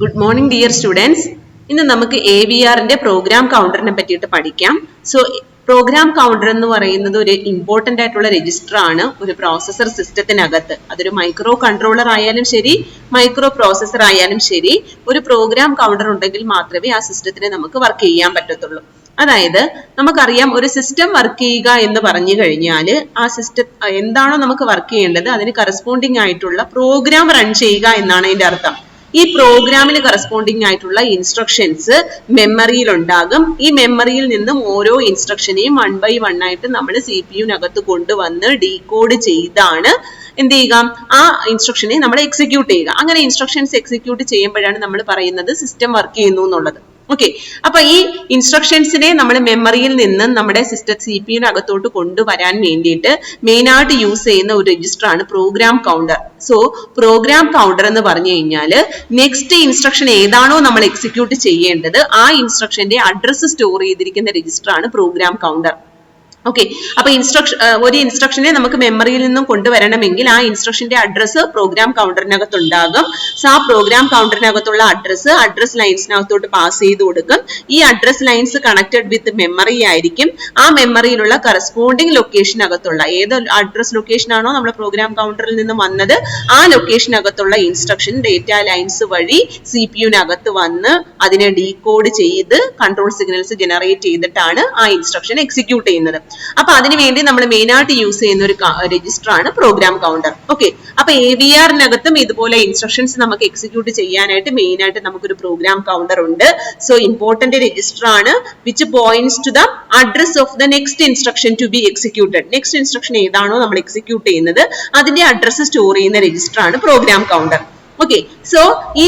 Good morning dear students. ഇന്ന് നമുക്ക് AVRന്റെ programme കൗണ്ടറിനെ പറ്റിയിട്ട് പഠിക്കാം. സോ പ്രോഗ്രാം കൗണ്ടർ എന്ന് പറയുന്നത് ഒരു ഇമ്പോർട്ടന്റ് ആയിട്ടുള്ള രജിസ്റ്റർ ആണ് ഒരു പ്രോസസർ സിസ്റ്റത്തിനകത്ത്. അതൊരു മൈക്രോ കൺട്രോളർ ആയാലും ശരി മൈക്രോ പ്രോസസർ ആയാലും ശരി ഒരു പ്രോഗ്രാം കൗണ്ടർ ഉണ്ടെങ്കിൽ മാത്രമേ ആ സിസ്റ്റത്തിനെ നമുക്ക് വർക്ക് ചെയ്യാൻ പറ്റത്തുള്ളൂ. അതായത് നമുക്കറിയാം ഒരു സിസ്റ്റം വർക്ക് ചെയ്യുക എന്ന് പറഞ്ഞു കഴിഞ്ഞാൽ ആ സിസ്റ്റം എന്താണോ നമുക്ക് വർക്ക് ചെയ്യേണ്ടത് അതിന് കറസ്പോണ്ടിങ് ആയിട്ടുള്ള പ്രോഗ്രാം റൺ ചെയ്യുക എന്നാണ് അതിന്റെ അർത്ഥം. ഈ പ്രോഗ്രാമിന് കറസ്പോണ്ടിങ് ആയിട്ടുള്ള ഇൻസ്ട്രക്ഷൻസ് മെമ്മറിയിൽ ഉണ്ടാകും. ഈ മെമ്മറിയിൽ നിന്നും ഓരോ ഇൻസ്ട്രക്ഷനെയും 1 by 1 ആയിട്ട് നമ്മൾ CPU-നകത്ത് കൊണ്ടുവന്ന് ഡീകോഡ് ചെയ്താണ് എന്ത് ചെയ്യുക, ആ ഇൻസ്ട്രക്ഷനെ നമ്മൾ എക്സിക്യൂട്ട് ചെയ്യുക. അങ്ങനെ ഇൻസ്ട്രക്ഷൻസ് എക്സിക്യൂട്ട് ചെയ്യുമ്പോഴാണ് നമ്മൾ പറയുന്നത് സിസ്റ്റം വർക്ക് ചെയ്യുന്നു എന്നുള്ളത്. ഓക്കെ, അപ്പൊ ഈ ഇൻസ്ട്രക്ഷൻസിനെ നമ്മൾ മെമ്മറിയിൽ നിന്ന് നമ്മുടെ സിസ്റ്റം CPU-നകത്തോട്ട് കൊണ്ടുവരാൻ വേണ്ടിയിട്ട് മെയിൻ ആയിട്ട് യൂസ് ചെയ്യുന്ന ഒരു രജിസ്റ്റർ ആണ് program counter. So program counter എന്ന് പറഞ്ഞു കഴിഞ്ഞാൽ നെക്സ്റ്റ് ഇൻസ്ട്രക്ഷൻ ഏതാണോ നമ്മൾ എക്സിക്യൂട്ട് ചെയ്യേണ്ടത് ആ ഇൻസ്ട്രക്ഷന്റെ അഡ്രസ് സ്റ്റോർ ചെയ്തിരിക്കുന്ന രജിസ്റ്റർ ആണ് പ്രോഗ്രാം കൗണ്ടർ. ഓക്കെ, അപ്പൊ ഒരു ഇൻസ്ട്രക്ഷനെ നമുക്ക് മെമ്മറിയിൽ നിന്നും കൊണ്ടുവരണമെങ്കിൽ ആ ഇൻസ്ട്രക്ഷന്റെ അഡ്രസ് പ്രോഗ്രാം കൗണ്ടറിനകത്ത് ഉണ്ടാകും. സോ ആ പ്രോഗ്രാം കൗണ്ടറിനകത്തുള്ള അഡ്രസ് ലൈൻസിനകത്തോട്ട് പാസ് ചെയ്ത് കൊടുക്കും. ഈ address lines connected with memory ആയിരിക്കും. ആ മെമ്മറിയിലുള്ള കറസ്പോണ്ടിങ് ലൊക്കേഷനകത്തുള്ള ഏത് അഡ്രസ് ലൊക്കേഷൻ ആണോ നമ്മുടെ പ്രോഗ്രാം കൗണ്ടറിൽ നിന്ന് വന്നത് ആ ലൊക്കേഷനകത്തുള്ള ഇൻസ്ട്രക്ഷൻ ഡേറ്റ ലൈൻസ് വഴി CPU-നകത്ത് വന്ന് അതിനെ ഡീകോഡ് ചെയ്ത് കൺട്രോൾ സിഗ്നൽസ് ജനറേറ്റ് ചെയ്തിട്ടാണ് ആ ഇൻസ്ട്രക്ഷൻ എക്സിക്യൂട്ട് ചെയ്യുന്നത്. അപ്പൊ അതിനുവേണ്ടി നമ്മൾ മെയിൻ ആയിട്ട് യൂസ് ചെയ്യുന്ന ഒരു രജിസ്റ്റർ ആണ് പ്രോഗ്രാം കൗണ്ടർ. ഓക്കെ, അപ്പൊ AVR-നകത്തും ഇതുപോലെ ഇൻസ്ട്രക്ഷൻസ് നമുക്ക് എക്സിക്യൂട്ട് ചെയ്യാനായിട്ട് മെയിൻ ആയിട്ട് നമുക്കൊരു പ്രോഗ്രാം കൗണ്ടർ ഉണ്ട്. സോ ഇമ്പോർട്ടന്റ് രജിസ്റ്റർ ആണ് which points to the address of the next instruction to be executed. Next instruction ഏതാണോ നമ്മൾ എക്സിക്യൂട്ട് ചെയ്യുന്നത് അതിന്റെ അഡ്രസ് സ്റ്റോർ ചെയ്യുന്ന രജിസ്റ്റർ ആണ് പ്രോഗ്രാം കൗണ്ടർ. ഓക്കെ, സോ ഈ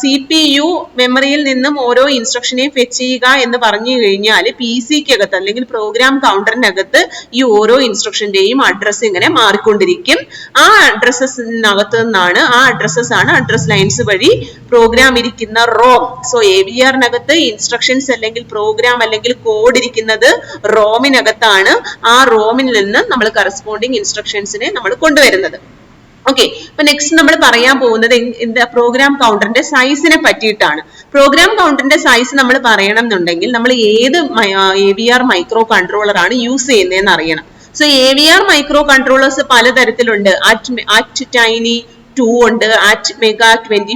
CPU മെമ്മറിയിൽ നിന്നും ഓരോ ഇൻസ്ട്രക്ഷനെയും ഫെച്ച് ചെയ്യുക എന്ന് പറഞ്ഞു കഴിഞ്ഞാൽ PC-ക്കകത്ത് അല്ലെങ്കിൽ പ്രോഗ്രാം കൗണ്ടറിനകത്ത് ഈ ഓരോ ഇൻസ്ട്രക്ഷന്റെയും അഡ്രസ് ഇങ്ങനെ മാറിക്കൊണ്ടിരിക്കും. ആ അഡ്രസ്സസിനകത്ത് നിന്നാണ് അഡ്രസ് ലൈൻസ് വഴി പ്രോഗ്രാം ഇരിക്കുന്ന റോം. സോ AVR-നകത്ത് ഇൻസ്ട്രക്ഷൻസ് അല്ലെങ്കിൽ പ്രോഗ്രാം അല്ലെങ്കിൽ കോഡ് ഇരിക്കുന്നത് റോമിനകത്താണ്. ആ റോമിൽ നിന്ന് നമ്മൾ കറസ്പോണ്ടിങ് ഇൻസ്ട്രക്ഷൻസിനെ നമ്മൾ കൊണ്ടുവരുന്നത്. ഓക്കെ, അപ്പൊ നെക്സ്റ്റ് നമ്മൾ പറയാൻ പോകുന്നത് പ്രോഗ്രാം കൗണ്ടറിന്റെ സൈസിനെ പറ്റിയിട്ടാണ്. പ്രോഗ്രാം കൗണ്ടറിന്റെ സൈസ് നമ്മൾ പറയണം എന്നുണ്ടെങ്കിൽ നമ്മൾ ഏത് AVR മൈക്രോ കൺട്രോളർ ആണ് യൂസ് ചെയ്യുന്നതെന്ന് അറിയണം. സോ AVR മൈക്രോ കൺട്രോളേഴ്സ് പലതരത്തിലുണ്ട്. അറ്റ് ടൈനി 2 ഉണ്ട്, അറ്റ് മെഗാ 20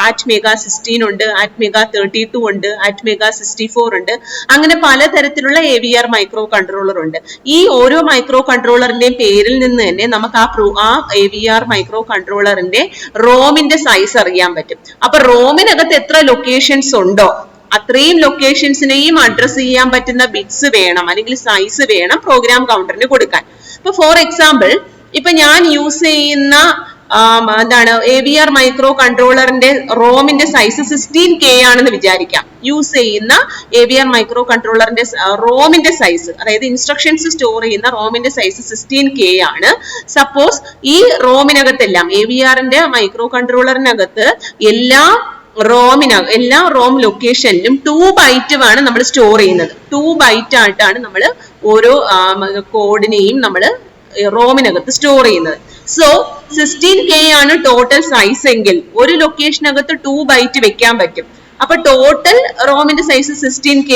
അറ്റ് മെഗാ 16 ഉണ്ട്, അറ്റ് മെഗാ 32 ഉണ്ട്, അറ്റ് മെഗാ 64 ഉണ്ട്. അങ്ങനെ പലതരത്തിലുള്ള AVR മൈക്രോ കൺട്രോളർ ഉണ്ട്. ഈ ഓരോ മൈക്രോ കൺട്രോളറിന്റെയും പേരിൽ നിന്ന് തന്നെ നമുക്ക് ആ AVR മൈക്രോ കൺട്രോളറിന്റെ റോമിന്റെ സൈസ് അറിയാൻ പറ്റും. അപ്പൊ റോമിനകത്ത് എത്ര ലൊക്കേഷൻസ് ഉണ്ടോ അത്രയും ലൊക്കേഷൻസിനെയും അഡ്രസ് ചെയ്യാൻ പറ്റുന്ന ബിറ്റ്സ് വേണം അല്ലെങ്കിൽ സൈസ് വേണം പ്രോഗ്രാം കൗണ്ടറിന് കൊടുക്കാൻ. ഇപ്പൊ ഫോർ എക്സാമ്പിൾ ഇപ്പൊ ഞാൻ യൂസ് ചെയ്യുന്ന AVR മൈക്രോ കൺട്രോളറിന്റെ റോമിന്റെ സൈസ് 16K ആണെന്ന് വിചാരിക്കാം. യൂസ് ചെയ്യുന്ന AVR മൈക്രോ കൺട്രോളറിന്റെ റോമിന്റെ സൈസ്, അതായത് ഇൻസ്ട്രക്ഷൻസ് സ്റ്റോർ ചെയ്യുന്ന റോമിന്റെ സൈസ് 16K ആണ്. സപ്പോസ് ഈ റോമിനകത്തെല്ലാം AVR-ന്റെ മൈക്രോ കൺട്രോളറിനകത്ത് എല്ലാ റോം ലൊക്കേഷനിലും 2 ബൈറ്റ് ആണ് നമ്മൾ സ്റ്റോർ ചെയ്യുന്നത്. 2 ബൈറ്റ് ആയിട്ടാണ് നമ്മൾ ഓരോ കോഡിനെയും നമ്മൾ റോമിനകത്ത് സ്റ്റോർ ചെയ്യുന്നത്. സോ 16K ആണ് ടോട്ടൽ സൈസ് എങ്കിൽ ഒരു ലൊക്കേഷനകത്ത് 2 ബൈറ്റ് വെക്കാൻ പറ്റും. അപ്പൊ ടോട്ടൽ റോമിന്റെ സൈസ് 16K,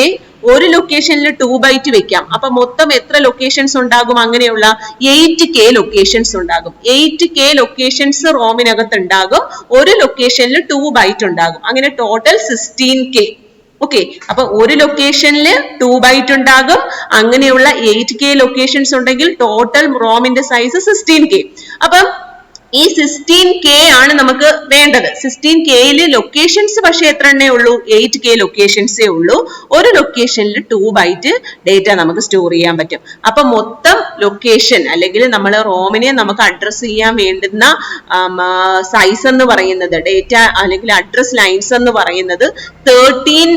ഒരു ലൊക്കേഷനിൽ 2 ബൈറ്റ് വെക്കാം. അപ്പൊ മൊത്തം എത്ര ലൊക്കേഷൻസ് ഉണ്ടാകും? അങ്ങനെയുള്ള 8K ലൊക്കേഷൻസ് ഉണ്ടാകും. 8K ലൊക്കേഷൻസ് റോമിനകത്ത് ഉണ്ടാകും. ഒരു ലൊക്കേഷനിൽ 2 ബൈറ്റ് ഉണ്ടാകും. അങ്ങനെ ടോട്ടൽ 16K. ഓക്കെ, അപ്പൊ ഒരു ലൊക്കേഷനിൽ 2 ബൈറ്റ് ഉണ്ടാകും. അങ്ങനെയുള്ള 8K ലൊക്കേഷൻസ് ഉണ്ടെങ്കിൽ ടോട്ടൽ റോമിന്റെ സൈസ് 16K. അപ്പം ഈ 16K ആണ് നമുക്ക് വേണ്ടത്. 16Kയിൽ ലൊക്കേഷൻസ് പക്ഷെ എത്ര എണ്ണേ ഉള്ളൂ? 8K ലൊക്കേഷൻസേ ഉള്ളൂ. ഒരു ലൊക്കേഷനിൽ 2 ബൈറ്റ് ഡേറ്റ നമുക്ക് സ്റ്റോർ ചെയ്യാൻ പറ്റും. അപ്പൊ മൊത്തം ലൊക്കേഷൻ അല്ലെങ്കിൽ നമ്മൾ റോമിനെ നമുക്ക് അഡ്രസ് ചെയ്യാൻ വേണ്ടുന്ന സൈസ് എന്ന് പറയുന്നത് ഡേറ്റ അല്ലെങ്കിൽ അഡ്രസ് ലൈൻസ് എന്ന് പറയുന്നത് 13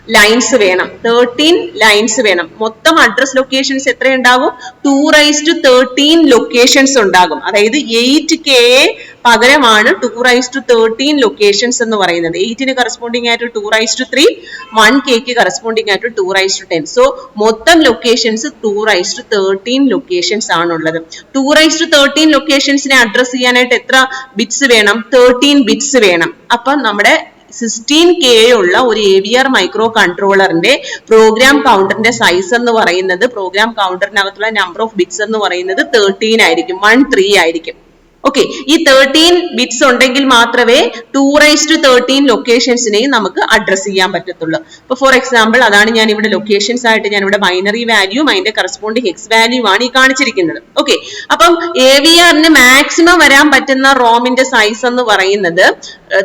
ലൈൻസ് വേണം, 13 ലൈൻസ് വേണം. മൊത്തം അഡ്രസ് ലൊക്കേഷൻസ് എത്ര ഉണ്ടാകും? 213 ലൊക്കേഷൻസ് ഉണ്ടാകും. അതായത് 8K പകരമാണ് 213 ലൊക്കേഷൻസ് എന്ന് പറയുന്നത്. 8ന് കറസ്പോണ്ടിങ് ആയിട്ട് 2/3, 1Kക്ക് കറസ്പോണ്ടിങ് ആയിട്ട് 2/10. സോ മൊത്തം ലൊക്കേഷൻസ് 213 ലൊക്കേഷൻസ് ആണുള്ളത്. 213 ലൊക്കേഷൻസിനെ അഡ്രസ് ചെയ്യാനായിട്ട് എത്ര ബിറ്റ്സ് വേണം? 13 ബിറ്റ്സ് വേണം. അപ്പം നമ്മുടെ 16K ഉള്ള ഒരു AVR മൈക്രോ കൺട്രോളറിന്റെ പ്രോഗ്രാം കൗണ്ടറിന്റെ സൈസ് എന്ന് പറയുന്നത്, പ്രോഗ്രാം കൗണ്ടറിനകത്തുള്ള നമ്പർ ഓഫ് ബിറ്റ്സ് എന്ന് പറയുന്നത് 13 ആയിരിക്കും, 13 ആയിരിക്കും. ഓക്കെ, ഈ 13 ബിറ്റ്സ് ഉണ്ടെങ്കിൽ മാത്രമേ 2/13 ലൊക്കേഷൻസിനെയും നമുക്ക് അഡ്രസ് ചെയ്യാൻ പറ്റത്തുള്ളൂ. ഇപ്പൊ ഫോർ എക്സാമ്പിൾ അതാണ് ഞാൻ ഇവിടെ ലൊക്കേഷൻസ് ആയിട്ട് ഞാൻ ഇവിടെ ബൈനറി വാല്യൂം അതിന്റെ കറസ്പോണ്ടിങ് ഹെക്സ് വാല്യൂ ആണ് ഈ കാണിച്ചിരിക്കുന്നത്. ഓക്കെ, അപ്പം AVRന് മാക്സിമം വരാൻ പറ്റുന്ന റോമിന്റെ സൈസ് എന്ന് പറയുന്നത്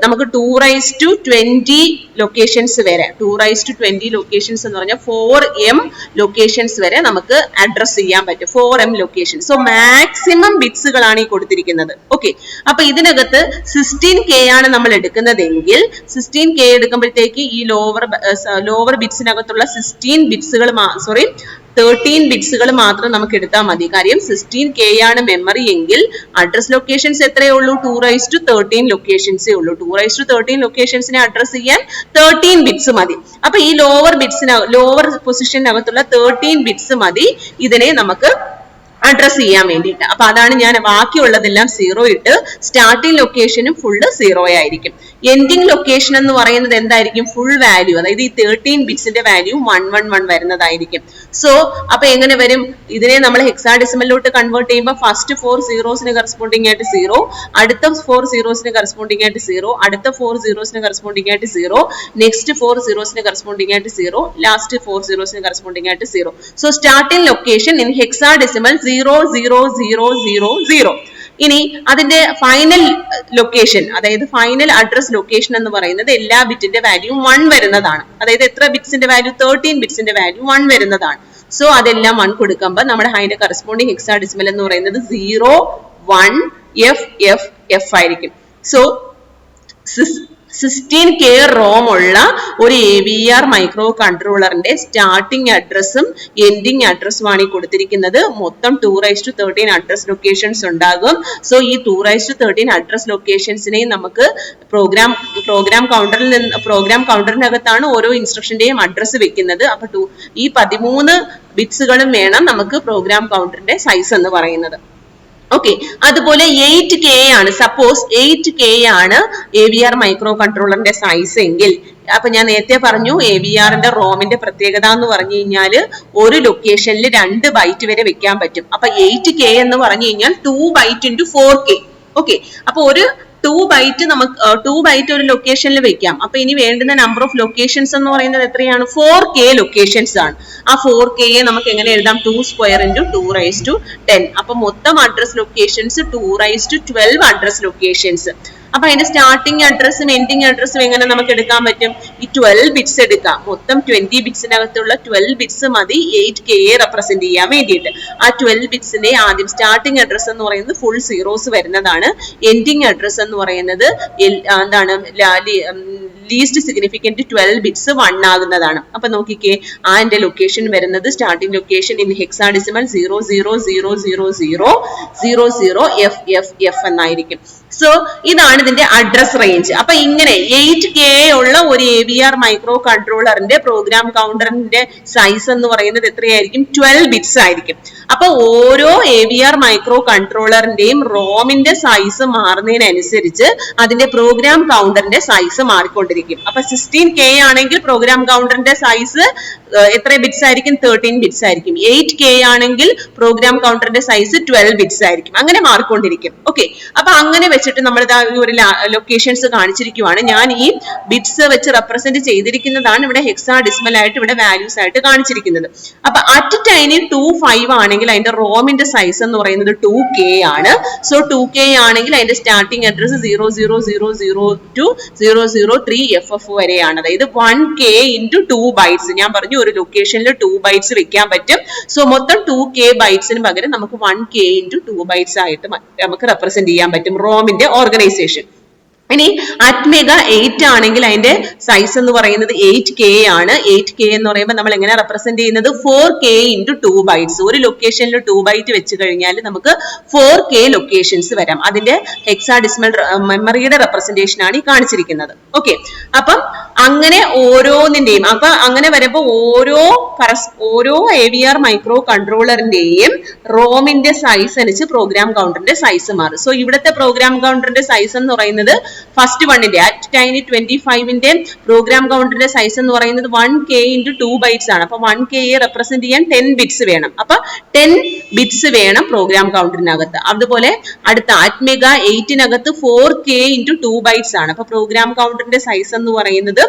നമുക്ക് 2/20 ലൊക്കേഷൻസ് വരെ, 2/20 ലൊക്കേഷൻസ് എന്ന് പറഞ്ഞാൽ 4M ലൊക്കേഷൻസ് വരെ നമുക്ക് അഡ്രസ് ചെയ്യാൻ പറ്റും, 4M ലൊക്കേഷൻ. സോ മാക്സിമം ബിറ്റ്സുകളാണ് ഈ കൊടുത്തിരിക്കുന്നത്. ഓക്കെ, അപ്പൊ ഇതിനകത്ത് 16K ആണ് നമ്മൾ എടുക്കുന്നതെങ്കിൽ 16K എടുക്കുമ്പോഴത്തേക്ക് ഈ ലോവർ ബിറ്റ്സിനകത്തുള്ള 13 ബിറ്റ്സുകൾ മാത്രം നമുക്ക് എടുത്താൽ മതി. കാര്യം 16K ആണ് മെമ്മറി എങ്കിൽ അഡ്രസ് ലൊക്കേഷൻസ് എത്രയേ ഉള്ളൂ? 2/13 ലൊക്കേഷൻസേ ഉള്ളൂ. 2/13 ലൊക്കേഷൻസിനെ അഡ്രസ് ചെയ്യാൻ 13 ബിറ്റ്സ് മതി. അപ്പൊ ഈ ലോവർ പൊസിഷനകത്തുള്ള 13 ബിറ്റ്സ് മതി ഇതിനെ നമുക്ക് അഡ്രസ് ചെയ്യാൻ വേണ്ടിയിട്ട്. അപ്പൊ അതാണ് ഞാൻ ബാക്കിയുള്ളതെല്ലാം 0 ഇട്ട് സ്റ്റാർട്ടിംഗ് ലൊക്കേഷനും ഫുള്ള് 0 ആയിരിക്കും. എൻഡിങ് ലൊക്കേഷൻ എന്ന് പറയുന്നത് എന്തായിരിക്കും? ഫുൾ വാല്യൂ, അതായത് ഈ 13 ബിറ്റ്സിന്റെ വാല്യൂ 111 വരുന്നതായിരിക്കും. സോ അപ്പൊ എങ്ങനെ വരും? ഇതിനെ നമ്മൾ ഹെക്സാഡെസിമലിലോട്ട് കൺവേർട്ട് ചെയ്യുമ്പോൾ ഫസ്റ്റ് 4 സീറോസിന് കറസ്പോണ്ടിങ് ആയിട്ട് 0, അടുത്ത 4 സീറോസിന് കറസ്പോണ്ടിങ് ആയിട്ട് 0, അടുത്ത 4 സീറോസിന് കറസ്പോണ്ടിങ് ആയിട്ട് 0, നെക്സ്റ്റ് 4 സീറോസിന് കറസ്പോണ്ടിങ് ആയിട്ട് 0, ലാസ്റ്റ് 4 സീറോസിന് കറസ്പോണ്ടിങ് ആയിട്ട് 0. So starting location in hexadecimal 00000. ഇനി അതിന്റെ ഫൈനൽ ലൊക്കേഷൻ, അതായത് ഫൈനൽ അഡ്രസ് ലൊക്കേഷൻ എന്ന് പറയുന്നത് എല്ലാ ബിറ്റിന്റെ വാല്യൂ 1 വരുന്നതാണ്. അതായത് എത്ര ബിറ്റ്സിന്റെ വാല്യൂ? 13 ബിറ്റ്സിന്റെ വാല്യൂ 1 വരുന്നതാണ്. സോ അതെല്ലാം 1 കൊടുക്കുമ്പോൾ നമ്മുടെ അതിന്റെ കറസ്പോണ്ടിങ് ഹെക്സാഡെസിമൽ എന്ന് പറയുന്നത് 01FFF ആയിരിക്കും. സോ 16K റോം ഉള്ള ഒരു AVR മൈക്രോ കൺട്രോളറിന്റെ സ്റ്റാർട്ടിംഗ് അഡ്രസ്സും എൻഡിങ് അഡ്രസ്സും ആണ് ഈ കൊടുത്തിരിക്കുന്നത്. മൊത്തം 2/13 അഡ്രസ് ലൊക്കേഷൻസ് ഉണ്ടാകും. സോ ഈ 2/13 അഡ്രസ് ലൊക്കേഷൻസിനെ നമുക്ക് പ്രോഗ്രാം കൗണ്ടറിനകത്താണ് ഓരോ ഇൻസ്ട്രക്ഷന്റെയും അഡ്രസ് വെക്കുന്നത്. അപ്പൊ ഈ 13 ബിറ്റ്സുകളും വേണം നമുക്ക് പ്രോഗ്രാം കൗണ്ടറിന്റെ സൈസ് എന്ന് പറയുന്നത്. ഓക്കെ, അതുപോലെ 8K ആണ്. സപ്പോസ് 8K ആണ് AVR മൈക്രോ കൺട്രോളറിന്റെ സൈസ് എങ്കിൽ, അപ്പൊ ഞാൻ നേരത്തെ പറഞ്ഞു AVRന്റെ റോമിന്റെ പ്രത്യേകത എന്ന് പറഞ്ഞു കഴിഞ്ഞാല് ഒരു ലൊക്കേഷനിൽ 2 ബൈറ്റ് വരെ വെക്കാൻ പറ്റും. അപ്പൊ 8K എന്ന് പറഞ്ഞു കഴിഞ്ഞാൽ 2 ബൈറ്റ് into 4K. ഓക്കെ, അപ്പൊ ഒരു 2 ബൈറ്റ് ഒരു ലൊക്കേഷനിൽ വെക്കാം. അപ്പൊ ഇനി വേണ്ടുന്ന നമ്പർ ഓഫ് ലൊക്കേഷൻസ് എന്ന് പറയുന്നത് എത്രയാണ്? 4K ലൊക്കേഷൻസ് ആണ്. ആ 4K നമുക്ക് എങ്ങനെ എഴുതാം? 2² into 2/10. അപ്പൊ മൊത്തം അഡ്രസ് ലൊക്കേഷൻസ് 2/12 അഡ്രസ് ലൊക്കേഷൻസ്. അപ്പൊ അതിന്റെ സ്റ്റാർട്ടിംഗ് അഡ്രസ്സും എൻഡിങ് അഡ്രസ്സും എങ്ങനെ നമുക്ക് എടുക്കാൻ പറ്റും? ഈ 12 ബിറ്റ്സ് എടുക്കാം. മൊത്തം 20 ബിറ്റ്സിനകത്തുള്ള 12 ബിറ്റ്സ് മതി 8Kയെ റെപ്രസെന്റ് ചെയ്യാൻ വേണ്ടിയിട്ട്. ആ 12 ബിറ്റ്സിന്റെ ആദ്യം സ്റ്റാർട്ടിംഗ് അഡ്രസ് എന്ന് പറയുന്നത് ഫുൾ സീറോസ് വരുന്നതാണ്. എൻഡിങ് അഡ്രസ് എന്ന് പറയുന്നത് എന്താണ്? Least significant 12 bits 1 ആകുന്നതാണ്. അപ്പൊ നോക്കിക്കേ, അതിന്റെ ലൊക്കേഷൻ വരുന്നത് starting location in hexadecimal 00000FFF എന്നായിരിക്കും. സോ ഇതാണ് ഇതിന്റെ അഡ്രസ് റേഞ്ച്. അപ്പൊ ഇങ്ങനെ 8K ഉള്ള ഒരു AVR മൈക്രോ കൺട്രോളറിന്റെ പ്രോഗ്രാം കൗണ്ടറിന്റെ സൈസ് എന്ന് പറയുന്നത് എത്രയായിരിക്കും? 12 ബിറ്റ്സ് ആയിരിക്കും. അപ്പൊ ഓരോ AVR മൈക്രോ കൺട്രോളറിന്റെയും റോമിന്റെ സൈസ് മാറുന്നതിനനുസരിച്ച് അതിന്റെ പ്രോഗ്രാം കൗണ്ടറിന്റെ സൈസ് മാറിക്കൊണ്ടിരിക്കും. അപ്പൊ 16K ആണെങ്കിൽ പ്രോഗ്രാം കൗണ്ടറിന്റെ സൈസ് എത്ര ബിറ്റ്സ് ആയിരിക്കും? 13 ബിറ്റ്സ് ആയിരിക്കും. 8K ആണെങ്കിൽ പ്രോഗ്രാം കൗണ്ടറിന്റെ സൈസ് 12 ബിറ്റ്സ് ആയിരിക്കും. അങ്ങനെ മാറിക്കൊണ്ടിരിക്കും. ഓക്കെ, അപ്പൊ അങ്ങനെ വെച്ചിട്ട് നമ്മൾ ഒരു ലൊക്കേഷൻസ് കാണിച്ചിരിക്കുവാണ്. ഞാൻ ഈ ബിറ്റ്സ് വെച്ച് റെപ്രസെന്റ് ചെയ്തിരിക്കുന്നതാണ് ഇവിടെ ഹെക്സാഡെസിമൽ ആയിട്ട് ഇവിടെ വാല്യൂസ് ആയിട്ട് കാണിച്ചിരിക്കുന്നത്. അപ്പൊ അറ്റ് ടൈമിൽ 25 ആണെങ്കിൽ അതിന്റെ റോമിന്റെ സൈസ് എന്ന് പറയുന്നത് 2K ആണ്. സോ 2K ആണെങ്കിൽ അതിന്റെ സ്റ്റാർട്ടിംഗ് അഡ്രസ് 00000 to 003FF വരെയാണ്. അതായത് 1K into 2 ബൈറ്റ്സ്. ഞാൻ പറഞ്ഞു ഒരു ലൊക്കേഷനിൽ 2 ബൈറ്റ്സ് വെക്കാൻ പറ്റും. സോ മൊത്തം 2K ബൈറ്റ്സിന് പകരം നമുക്ക് 1K into 2 ബൈറ്റ്സ് ആയിട്ട് നമുക്ക് റെപ്രസെന്റ് ചെയ്യാൻ പറ്റും റോമിന്റെ ഓർഗനൈസേഷൻ. ഇനി അറ്റ്മെഗ 8 ആണെങ്കിൽ അതിന്റെ സൈസ് എന്ന് പറയുന്നത് 8K ആണ്. 8K എന്ന് പറയുമ്പോൾ നമ്മൾ എങ്ങനെ റെപ്രസെന്റ് ചെയ്യുന്നത് 4K into 2 bytes. ഒരു ലൊക്കേഷനിൽ 2 byte വെച്ച് കഴിഞ്ഞാൽ നമുക്ക് 4K ലൊക്കേഷൻസ് വരാം. അതിന്റെ ഹെക്സാഡെസിമൽ മെമ്മറിയുടെ റെപ്രസെന്റേഷൻ ആണ് ഈ കാണിച്ചിരിക്കുന്നത്. ഓക്കെ, അപ്പം അങ്ങനെ ഓരോന്നിന്റെയും അപ്പൊ അങ്ങനെ വരുമ്പോൾ ഓരോ AVR മൈക്രോ കൺട്രോളറിന്റെയും റോമിന്റെ സൈസ് അനുസരിച്ച് പ്രോഗ്രാം കൗണ്ടറിന്റെ സൈസ് മാറും. സോ ഇവിടുത്തെ പ്രോഗ്രാം കൗണ്ടറിന്റെ സൈസ് എന്ന് പറയുന്നത് ഫസ്റ്റ് വണ്ണിന്റെ Tiny 25ന്റെ പ്രോഗ്രാം കൗണ്ടറിന്റെ സൈസ് എന്ന് പറയുന്നത് 1K into 2 bytes ആണ്. അപ്പൊ 1K റെപ്രസെന്റ് ചെയ്യാൻ 10 bits വേണം. അപ്പൊ 10 bits വേണം പ്രോഗ്രാം കൗണ്ടറിനകത്ത്. അതുപോലെ അടുത്ത അറ്റ്മെഗ 8നകത്ത് 4K into 2 bytes ആണ്. അപ്പൊ പ്രോഗ്രാം കൗണ്ടറിന്റെ സൈസ് എന്ന് പറയുന്നത്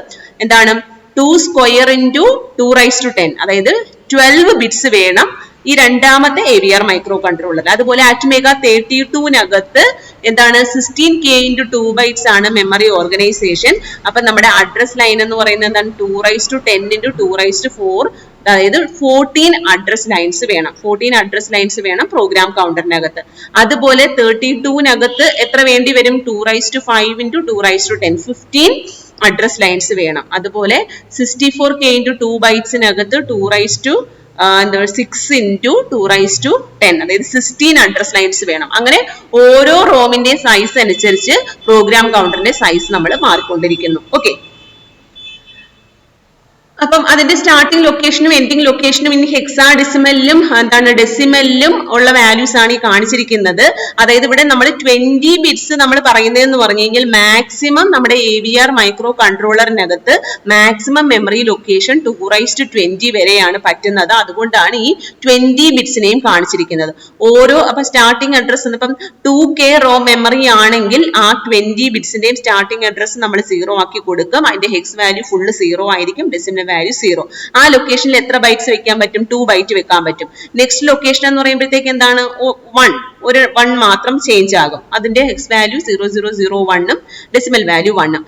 എന്താണ് 2 square into 2 raised to 10, അതായത് 12 bits വേണം ഈ രണ്ടാമത്തെ AVR മൈക്രോ കൺട്രോളർ. അതുപോലെ അറ്റ്മെഗ 32നകത്ത് എന്താണ് 16K into 2 bytes ആണ് മെമ്മറി ഓർഗനൈസേഷൻ. അപ്പൊ നമ്മുടെ അഡ്രസ് ലൈൻ എന്ന് പറയുന്നത് എന്താണ് 2 raised to 10 into 2 raised to 4, അതായത് 14 അഡ്രസ് ലൈൻസ് വേണം. 14 അഡ്രസ് ലൈൻസ് വേണം പ്രോഗ്രാം കൗണ്ടറിനകത്ത്. അതുപോലെ 32നകത്ത് എത്ര വേണ്ടി വരും 2 raised to 5 into 2 raised to 10, 15 address lines വേണം. അതുപോലെ 64K into 2 bytesനകത്ത് 2 raised to 6 into 2 raised to 10, അതായത് 16 അഡ്രസ് ലൈൻസ് വേണം. അങ്ങനെ ഓരോ റോമിന്റെ സൈസ് അനുസരിച്ച് പ്രോഗ്രാം കൗണ്ടറിന്റെ സൈസ് നമ്മൾ മാറിക്കൊണ്ടിരിക്കുന്നു. ഓക്കെ, അപ്പം അതിന്റെ സ്റ്റാർട്ടിംഗ് ലൊക്കേഷനും എൻഡിങ് ലൊക്കേഷനും ഇനി ഹെക്സാഡെസിമലിലും എന്താണ് ഡെസിമലിലും ഉള്ള വാല്യൂസ് ആണ് ഈ കാണിച്ചിരിക്കുന്നത്. അതായത് ഇവിടെ നമ്മൾ 20 ബിറ്റ്സ് നമ്മൾ പറയുന്നതെന്ന് പറഞ്ഞു കഴിഞ്ഞാൽ മാക്സിമം നമ്മുടെ AVR മൈക്രോ കൺട്രോളറിനകത്ത് maximum memory location 2 raised to 20 വരെയാണ് പറ്റുന്നത്. അതുകൊണ്ടാണ് ഈ 20 ബിറ്റ്സിനെയും കാണിച്ചിരിക്കുന്നത്. അപ്പൊ സ്റ്റാർട്ടിംഗ് അഡ്രസ് ഇപ്പം 2K റോം മെമ്മറി ആണെങ്കിൽ ആ 20 ബിറ്റ്സിന്റെയും സ്റ്റാർട്ടിംഗ് അഡ്രസ് നമ്മൾ 0 ആക്കി കൊടുക്കും. അതിന്റെ ഹെക്സ് വാല്യൂ ഫുള്ള് 0 ആയിരിക്കും, ഡെസിമൽ വാല്യൂ 0. ആ ലൊക്കേഷനിൽ എത്ര ബൈറ്റ്സ് വെക്കാൻ പറ്റും 2 byte വെക്കാൻ പറ്റും. നെക്സ്റ്റ് ലൊക്കേഷൻ എന്ന് പറയുമ്പോഴത്തേക്ക് എന്താണ് 1 മാത്രം ചേഞ്ച് ആകും. അതിന്റെ ഹെക്സ് വാല്യൂ 0001ഉം ഡെസിമൽ വാല്യൂ 1ഉം.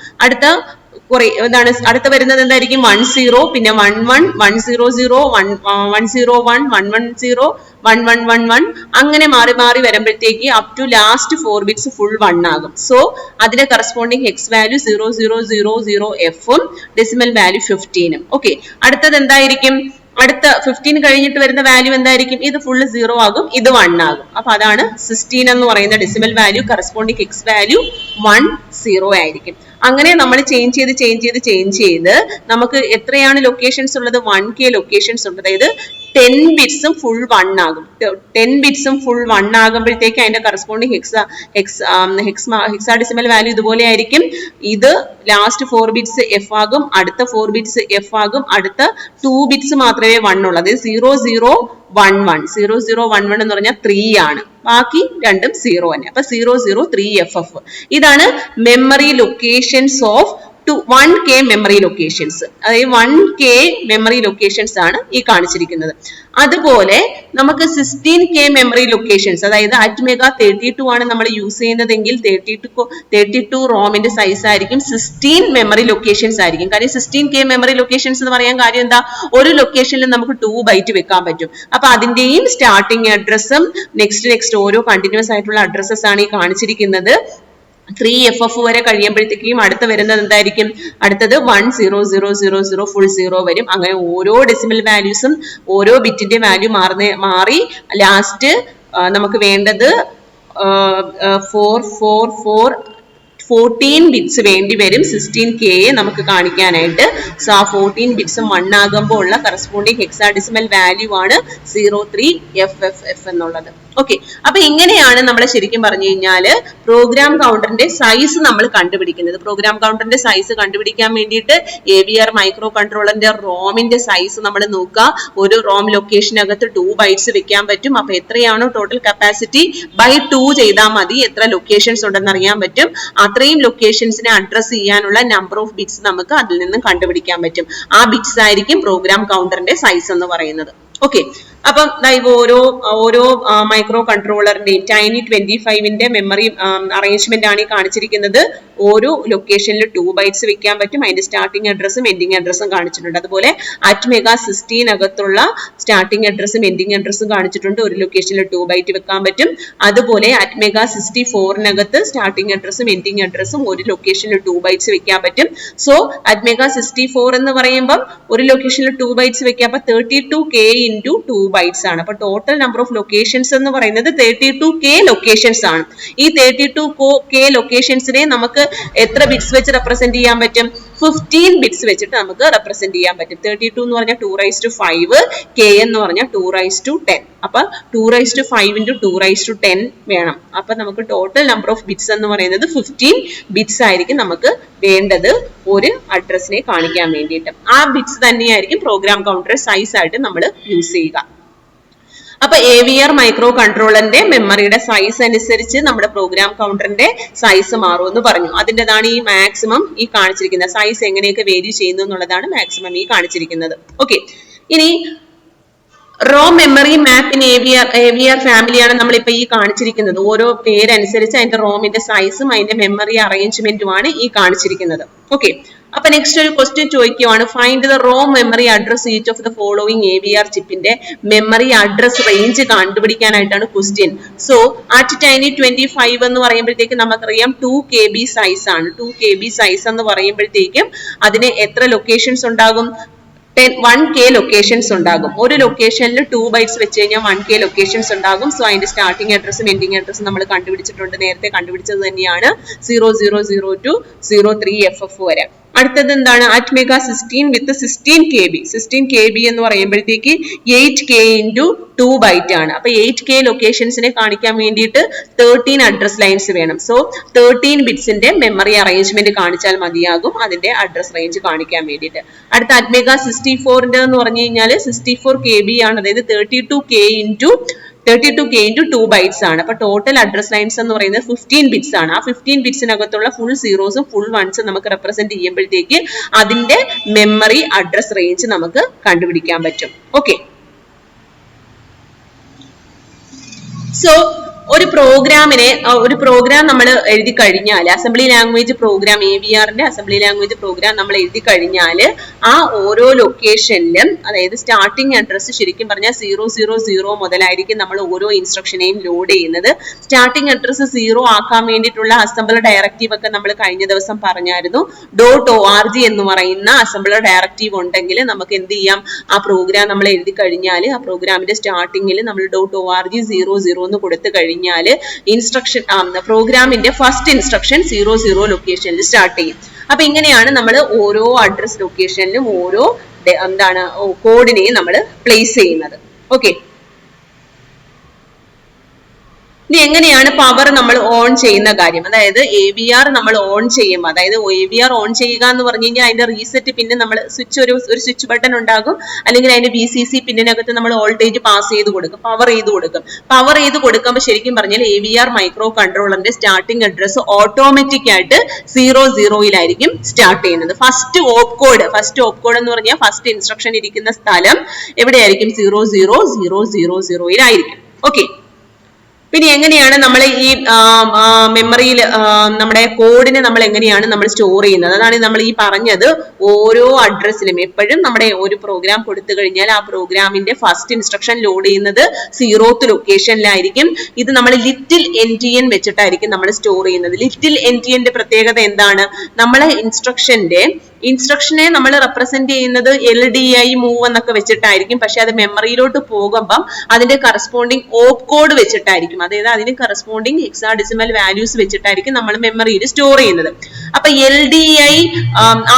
അടുത്ത വരുന്നത് എന്തായിരിക്കും 10, പിന്നെ 11, 100, 101, 110, 1111 അങ്ങനെ മാറി മാറി വരുമ്പോഴത്തേക്ക് up to last 4 bits full 1 ആകും. സോ അതിന്റെ കറസ്പോണ്ടിങ് ഹെക്സ് വാല്യൂ 0000Fഉം ഡെസിമൽ വാല്യൂ 15ഉം. ഓക്കെ, അടുത്തത് എന്തായിരിക്കും അടുത്ത 15 കഴിഞ്ഞിട്ട് വരുന്ന വാല്യൂ എന്തായിരിക്കും ഇത് ഫുള്ള് 0 ആകും, ഇത് 1 ആകും. അപ്പൊ അതാണ് 16 എന്ന് പറയുന്ന decimal value corresponding hex value 10 ആയിരിക്കും. അങ്ങനെ നമ്മൾ ചേഞ്ച് ചെയ്ത് നമുക്ക് എത്രയാണ് ലൊക്കേഷൻസ് ഉള്ളത് 1K ലൊക്കേഷൻസ് ഉണ്ട്. അതായത് 10 ബിറ്റ്സും ഫുൾ 1 ആകും. 10 ബിറ്റ്സും ഫുൾ 1 ആകുമ്പോഴത്തേക്ക് അതിന്റെ കറസ്പോണ്ടിങ് ഹെക്സാഡെസിമൽ വാല്യൂ ഇതുപോലെ ആയിരിക്കും. ഇത് ലാസ്റ്റ് 4 ബിറ്റ്സ് F ആകും, അടുത്ത 4 ബിറ്റ്സ് F ആകും, അടുത്ത 2 ബിറ്റ്സ് മാത്രമേ 1 ഉള്ളൂ. അതായത് 0011 എന്ന് പറഞ്ഞാൽ 3 ആണ്, ബാക്കി രണ്ടും 0 തന്നെ. അപ്പൊ 003FF ഇതാണ് memory locations of 1K memory locations. അതായത് 1K മെമ്മറി ലൊക്കേഷൻസ് ആണ് ഈ കാണിച്ചിരിക്കുന്നത്. അതുപോലെ നമുക്ക് 16K മെമ്മറി ലൊക്കേഷൻസ്, അതായത് അറ്റ്മെഗ 32 ആണ് നമ്മൾ യൂസ് ചെയ്യുന്നതെങ്കിൽ 32 റോമിന്റെ സൈസ് ആയിരിക്കും 16 മെമ്മറി ലൊക്കേഷൻസ് ആയിരിക്കും. കാര്യം 16K മെമ്മറി ലൊക്കേഷൻസ് എന്ന് പറയാൻ കാര്യം എന്താ, ഒരു ലൊക്കേഷനിൽ നമുക്ക് 2 byte വെക്കാൻ പറ്റും. അപ്പൊ അതിന്റെയും സ്റ്റാർട്ടിംഗ് അഡ്രസ്സും നെക്സ്റ്റ് ഓരോ കണ്ടിന്യൂസ് ആയിട്ടുള്ള അഡ്രസ്സസ് ആണ് ഈ കാണിച്ചിരിക്കുന്നത്. 3FF വരെ കഴിയുമ്പോഴത്തേക്കും അടുത്ത വരുന്നത് എന്തായിരിക്കും, അടുത്തത് 10000 ഫുൾ 0 വരും. അങ്ങനെ ഓരോ ഡെസിമൽ വാല്യൂസും ഓരോ ബിറ്റിന്റെ വാല്യൂ മാറി ലാസ്റ്റ് നമുക്ക് വേണ്ടത് 14 ബിറ്റ്സ് വേണ്ടി വരും 16K നമുക്ക് കാണിക്കാനായിട്ട്. സോ ആ 14 ബിറ്റ്സും 1 ആകുമ്പോൾ ഉള്ള കറസ്പോണ്ടിങ് ഹെക്സാഡെസിമൽ വാല്യൂ ആണ് 03FFF എന്നുള്ളത്. ഓക്കെ, അപ്പൊ ഇങ്ങനെയാണ് നമ്മൾ ശരിക്കും പറഞ്ഞു കഴിഞ്ഞാല് പ്രോഗ്രാം കൗണ്ടറിന്റെ സൈസ് നമ്മൾ കണ്ടുപിടിക്കുന്നത്. പ്രോഗ്രാം കൗണ്ടറിന്റെ സൈസ് കണ്ടുപിടിക്കാൻ വേണ്ടിയിട്ട് AVR മൈക്രോ കൺട്രോളറിന്റെ റോമിന്റെ സൈസ് നമ്മൾ നോക്കുക. ഒരു റോം ലൊക്കേഷനകത്ത് 2 bytes വെക്കാൻ പറ്റും. അപ്പൊ എത്രയാണോ ടോട്ടൽ കപ്പാസിറ്റി ബൈ 2 ചെയ്താൽ മതി, എത്ര ലൊക്കേഷൻസ് ഉണ്ടെന്ന് അറിയാൻ പറ്റും. അത്രയും ലൊക്കേഷൻസിനെ അഡ്രസ് ചെയ്യാനുള്ള നമ്പർ ഓഫ് ബിറ്റ്സ് നമുക്ക് അതിൽ നിന്ന് കണ്ടുപിടിക്കാൻ പറ്റും. ആ ബിറ്റ്സ് ആയിരിക്കും പ്രോഗ്രാം കൗണ്ടറിന്റെ സൈസ് എന്ന് പറയുന്നത്. ഓക്കെ. അപ്പം ഓരോ മൈക്രോ കൺട്രോളറിന്റെയും Tiny25ന്റെ മെമ്മറി അറേഞ്ച്മെന്റ് ആണ് ഈ കാണിച്ചിരിക്കുന്നത്. ഓരോ ലൊക്കേഷനിൽ 2 bytes വെക്കാൻ പറ്റും. അതിന്റെ സ്റ്റാർട്ടിംഗ് അഡ്രസ്സും എൻഡിങ് അഡ്രസ്സും കാണിച്ചിട്ടുണ്ട്. അതുപോലെ ATmega16 അകത്തുള്ള സ്റ്റാർട്ടിംഗ് അഡ്രസ്സും എൻഡിങ് അഡ്രസ്സും കാണിച്ചിട്ടുണ്ട്. ഒരു ലൊക്കേഷനിൽ 2 byte വെക്കാൻ പറ്റും. അതുപോലെ ATmega64നകത്ത് സ്റ്റാർട്ടിംഗ് അഡ്രസ്സും എൻഡിങ് അഡ്രസ്സും ഒരു ലൊക്കേഷനിൽ 2 bytes വെക്കാൻ പറ്റും. സോ ATmega64 എന്ന് പറയുമ്പോൾ ഒരു ലൊക്കേഷനിൽ 2 bytes വെക്കാം. അപ്പൊ 32K into 2 bytes ആണ്. അപ്പൊ ടോട്ടൽ നമ്പർ ഓഫ് ലൊക്കേഷൻസ് എന്ന് പറയുന്നത് 32K ലൊക്കേഷൻസ് ആണ്. ഈ 32K ലൊക്കേഷൻസിനെ നമുക്ക് എത്ര ബിറ്റ്സ് വെച്ച് റെപ്രസെന്റ് ചെയ്യാൻ പറ്റും? 15 ബിറ്റ്സ് വെച്ചിട്ട് നമുക്ക് റെപ്രസെന്റ് ചെയ്യാൻ പറ്റും. 32 എന്ന് പറഞ്ഞാൽ 2⁵5, K എന്ന് പറഞ്ഞാൽ 2⁻10. അപ്പൊ 2⁵5 into 2⁻10 വേണം. അപ്പൊ നമുക്ക് ടോട്ടൽ നമ്പർ ഓഫ് ബിറ്റ്സ് എന്ന് പറയുന്നത് 15 ബിറ്റ്സ് ആയിരിക്കും നമുക്ക് വേണ്ടത് ഒരു അഡ്രസ്സിനെ കാണിക്കാൻ വേണ്ടിയിട്ട്. ആ ബിറ്റ്സ് തന്നെയായിരിക്കും പ്രോഗ്രാം കൗണ്ടർ സൈസ് ആയിട്ട് നമ്മൾ യൂസ് ചെയ്യുക. അപ്പൊ AVR മൈക്രോ കൺട്രോളറിന്റെ മെമ്മറിയുടെ സൈസ് അനുസരിച്ച് നമ്മുടെ പ്രോഗ്രാം കൗണ്ടറിന്റെ സൈസ് മാറുമെന്ന് പറഞ്ഞു. അതിൻ്റെതാണ് ഈ മാക്സിമം ഈ കാണിച്ചിരിക്കുന്നത്. സൈസ് എങ്ങനെയൊക്കെ വേരി ചെയ്യുന്നു എന്നുള്ളതാണ് മാക്സിമം ഈ കാണിച്ചിരിക്കുന്നത്. ഓക്കെ. ഇനി raw memory map in AVR ഫാമിലിയാണ് നമ്മളിപ്പോ ഈ കാണിച്ചിരിക്കുന്നത്. ഓരോ പേരനുസരിച്ച് അതിന്റെ റോമിന്റെ സൈസും അതിന്റെ മെമ്മറി അറേഞ്ച്മെന്റുമാണ് ഈ കാണിച്ചിരിക്കുന്നത്. ഓക്കെ. അപ്പൊ നെക്സ്റ്റ് ഒരു ക്വസ്റ്റ്യൻ ചോദിക്കുവാണ്, find the raw memory address each of the following AVR ചിപ്പിന്റെ മെമ്മറി അഡ്രസ് റേഞ്ച് കണ്ടുപിടിക്കാനായിട്ടാണ് ക്വസ്റ്റ്യൻ. സോ Tiny25 എന്ന് പറയുമ്പോഴത്തേക്ക് നമുക്കറിയാം 2 KB സൈസ് ആണ്. 2 KB സൈസ് എന്ന് പറയുമ്പോഴത്തേക്കും അതിന് എത്ര ലൊക്കേഷൻസ് ഉണ്ടാകും? 1K ലൊക്കേഷൻസ് ഉണ്ടാകും. ഒരു ലൊക്കേഷനിൽ 2 bytes വെച്ച് കഴിഞ്ഞാൽ 1K ലൊക്കേഷൻസ് ഉണ്ടാകും. സോ അതിന്റെ സ്റ്റാർട്ടിംഗ് അഡ്രസ്സും എൻഡിങ് അഡ്രസ്സും നമ്മൾ കണ്ടുപിടിച്ചിട്ടുണ്ട്. നേരത്തെ കണ്ടുപിടിച്ചത് തന്നെയാണ് 0002 to 03FF വരെ. അടുത്തത് എന്താണ്? ATmega16 വിത്ത് 16 KB. 16 KB എന്ന് പറയുമ്പോഴത്തേക്ക് 8K into 2 byte ആണ്. അപ്പൊ 8K ലൊക്കേഷൻസിനെ കാണിക്കാൻ വേണ്ടിയിട്ട് 13 അഡ്രസ് ലൈൻസ് വേണം. സോ 13 ബിറ്റ്സിന്റെ മെമ്മറി അറേഞ്ച്മെന്റ് കാണിച്ചാൽ മതിയാകും അതിന്റെ അഡ്രസ് റേഞ്ച് കാണിക്കാൻ വേണ്ടിയിട്ട്. അടുത്ത ATmega64 എന്ന് പറഞ്ഞു കഴിഞ്ഞാൽ 64 KB ആണ്. അതായത് 32K into 2 bytes ആണ്. അപ്പൊ ടോട്ടൽ അഡ്രസ് ലൈൻസ് എന്ന് പറയുന്നത് 15 ബിറ്റ്സ് ആണ്. ആ 15 ബിറ്റ്സിനകത്തുള്ള ഫുൾ സീറോസും ഫുൾ വൺസും നമുക്ക് റെപ്രസെന്റ് ചെയ്യുമ്പോഴത്തേക്ക് അതിന്റെ മെമ്മറി അഡ്രസ് റേഞ്ച് നമുക്ക് കണ്ടുപിടിക്കാൻ പറ്റും. ഓക്കെ. സോ ഒരു പ്രോഗ്രാം നമ്മൾ എഴുതി കഴിഞ്ഞാൽ അസംബ്ലി ലാംഗ്വേജ് പ്രോഗ്രാം AVRന്റെ അസംബ്ലി ലാംഗ്വേജ് പ്രോഗ്രാം നമ്മൾ എഴുതി കഴിഞ്ഞാൽ ആ ഓരോ ലൊക്കേഷനിലും അതായത് സ്റ്റാർട്ടിംഗ് അഡ്രസ് ശരിക്കും പറഞ്ഞാൽ 000 മുതലായിരിക്കും നമ്മൾ ഓരോ ഇൻസ്ട്രക്ഷനെയും ലോഡ് ചെയ്യുന്നത്. സ്റ്റാർട്ടിംഗ് അഡ്രസ് 0 ആക്കാൻ വേണ്ടിയിട്ടുള്ള അസംബ്ലർ ഡയറക്റ്റീവ് ഒക്കെ നമ്മൾ കഴിഞ്ഞ ദിവസം പറഞ്ഞായിരുന്നു. .org എന്ന് പറയുന്ന അസംബ്ലർ ഡയറക്റ്റീവ് ഉണ്ടെങ്കിൽ നമുക്ക് എന്ത് ചെയ്യാം? ആ പ്രോഗ്രാം നമ്മൾ എഴുതി കഴിഞ്ഞാൽ ആ പ്രോഗ്രാമിന്റെ സ്റ്റാർട്ടിങ്ങിൽ നമ്മൾ .org 00 എന്ന് കൊടുത്തു കഴിഞ്ഞാൽ ഇൻസ്ട്രക്ഷൻ പ്രോഗ്രാമിന്റെ ഫസ്റ്റ് ഇൻസ്ട്രക്ഷൻ 00 ലൊക്കേഷനിൽ സ്റ്റാർട്ട് ചെയ്യും. അപ്പൊ ഇങ്ങനെയാണ് നമ്മൾ ഓരോ അഡ്രസ് ലൊക്കേഷനിലും ഓരോ കോഡിനെയും നമ്മൾ പ്ലേസ് ചെയ്യുന്നത്. ഓക്കെ. ഇനി എങ്ങനെയാണ് പവർ നമ്മൾ ഓൺ ചെയ്യുന്ന കാര്യം? അതായത് AVR നമ്മൾ ഓൺ ചെയ്യുമ്പോൾ, അതായത് AVR ഓൺ ചെയ്യുക എന്ന് പറഞ്ഞു കഴിഞ്ഞാൽ അതിന്റെ റീസെറ്റ് പിന്നെ നമ്മൾ ഒരു സ്വിച്ച് ബട്ടൺ ഉണ്ടാകും, അല്ലെങ്കിൽ അതിന്റെ VCC പിന്നിനകത്ത് നമ്മൾ വോൾട്ടേജ് പാസ് ചെയ്ത് കൊടുക്കും, പവർ ചെയ്ത് കൊടുക്കുമ്പോൾ ശരിക്കും പറഞ്ഞാൽ AVR മൈക്രോ കൺട്രോളറിന്റെ സ്റ്റാർട്ടിംഗ് അഡ്രസ് ഓട്ടോമാറ്റിക് ആയിട്ട് 00 സ്റ്റാർട്ട് ചെയ്യുന്നത്. ഫസ്റ്റ് ഓപ്പ് കോഡ് എന്ന് പറഞ്ഞാൽ ഫസ്റ്റ് ഇൻസ്ട്രക്ഷൻ ഇരിക്കുന്ന സ്ഥലം എവിടെയായിരിക്കും? 0000 ഓക്കെ. പിന്നെ എങ്ങനെയാണ് നമ്മൾ ഈ മെമ്മറിയിൽ നമ്മുടെ കോഡിനെ നമ്മൾ എങ്ങനെയാണ് നമ്മൾ സ്റ്റോർ ചെയ്യുന്നത്? അതാണ് നമ്മൾ ഈ പറഞ്ഞത്. ഓരോ അഡ്രസ്സിലും എപ്പോഴും നമ്മുടെ ഒരു പ്രോഗ്രാം കൊടുത്തു കഴിഞ്ഞാൽ ആ പ്രോഗ്രാമിന്റെ ഫസ്റ്റ് ഇൻസ്ട്രക്ഷൻ ലോഡ് ചെയ്യുന്നത് 0th ലൊക്കേഷനിലായിരിക്കും. ഇത് നമ്മൾ ലിറ്റിൽ NTN വെച്ചിട്ടായിരിക്കും നമ്മൾ സ്റ്റോർ ചെയ്യുന്നത്. ലിറ്റിൽ NTNന്റെ പ്രത്യേകത എന്താണ്? നമ്മളെ ഇൻസ്ട്രക്ഷനെ നമ്മൾ റെപ്രസെന്റ് ചെയ്യുന്നത് LDI മൂവ് എന്നൊക്കെ വെച്ചിട്ടായിരിക്കും. പക്ഷെ അത് മെമ്മറിയിലോട്ട് പോകുമ്പം അതിന്റെ കറസ്പോണ്ടിങ് ഓപ്പ് കോഡ് വെച്ചിട്ടായിരിക്കും. അതായത് അതിന് കറസ്പോണ്ടിങ് ഹെക്സാഡെസിമൽ വാല്യൂസ് വെച്ചിട്ടായിരിക്കും നമ്മൾ മെമ്മറിയിൽ സ്റ്റോർ ചെയ്യുന്നത്. അപ്പൊ LDI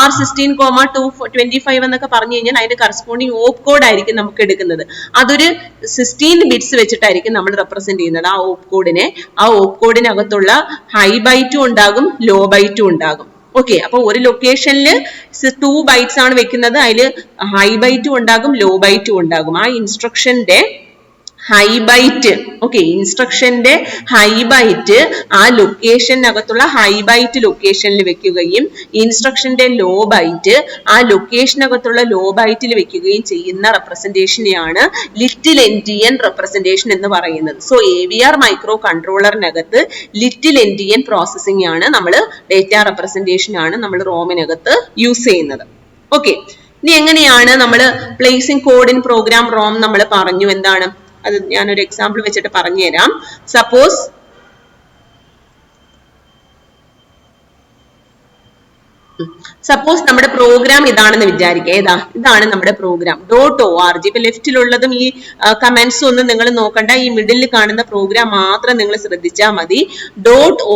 R16,225 എന്നൊക്കെ പറഞ്ഞു കഴിഞ്ഞാൽ അതിന്റെ കറസ്പോണ്ടിങ് ഓപ്പ് കോഡ് ആയിരിക്കും നമുക്ക് എടുക്കുന്നത്. അതൊരു 16 ബിറ്റ്സ് വെച്ചിട്ടായിരിക്കും നമ്മൾ റെപ്രസെന്റ് ചെയ്യുന്നത് ആ ഓപ്പ് കോഡിനെ. ആ ഓപ്പ് കോഡിനകത്തുള്ള ഹൈ ബൈറ്റും ഉണ്ടാകും, ലോ ബൈറ്റും ഉണ്ടാകും. ഓക്കെ. അപ്പൊ ഒരു ലൊക്കേഷനിൽ 2 bytes ആണ് വെക്കുന്നത്. അതിൽ ഹൈ ബൈറ്റും ഉണ്ടാകും, ലോ ബൈറ്റും ഉണ്ടാകും. ആ ഇൻസ്ട്രക്ഷന്റെ ഹൈ ബൈറ്റ്. ഓക്കെ, ഇൻസ്ട്രക്ഷന്റെ ഹൈ ബൈറ്റ് ആ ലൊക്കേഷനകത്തുള്ള ഹൈ ബൈറ്റ് ലൊക്കേഷനിൽ വെക്കുകയും ഇൻസ്ട്രക്ഷന്റെ ലോ ബൈറ്റ് ആ ലൊക്കേഷനകത്തുള്ള ലോ ബൈറ്റിൽ വെക്കുകയും ചെയ്യുന്ന റെപ്രസെന്റേഷനെയാണ് ലിറ്റിൽ എൻഡിയൻ റെപ്രസെന്റേഷൻ എന്ന് പറയുന്നത്. സോ AVR മൈക്രോ കൺട്രോളറിനകത്ത് ലിറ്റിൽ എൻഡിയൻ പ്രോസസ്സിംഗ് ആണ് നമ്മൾ, ഡേറ്റ റെപ്രസെന്റേഷൻ ആണ് നമ്മൾ റോമിനകത്ത് യൂസ് ചെയ്യുന്നത്. ഓക്കെ, ഇനി എങ്ങനെയാണ് നമ്മൾ placing code in program ROM നമ്മൾ പറഞ്ഞു. എന്താണ് അത് ഞാനൊരു എക്സാമ്പിൾ വെച്ചിട്ട് പറഞ്ഞു തരാം. സപ്പോസ് നമ്മുടെ പ്രോഗ്രാം ഇതാണെന്ന് വിചാരിക്കുക. ഇതാണ് നമ്മുടെ പ്രോഗ്രാം .org. ഇപ്പൊ ലെഫ്റ്റിലുള്ളതും ഈ കമന്റ്സും ഒന്നും നിങ്ങൾ നോക്കണ്ട, ഈ മിഡിൽ കാണുന്ന പ്രോഗ്രാം മാത്രം നിങ്ങൾ ശ്രദ്ധിച്ചാൽ മതി.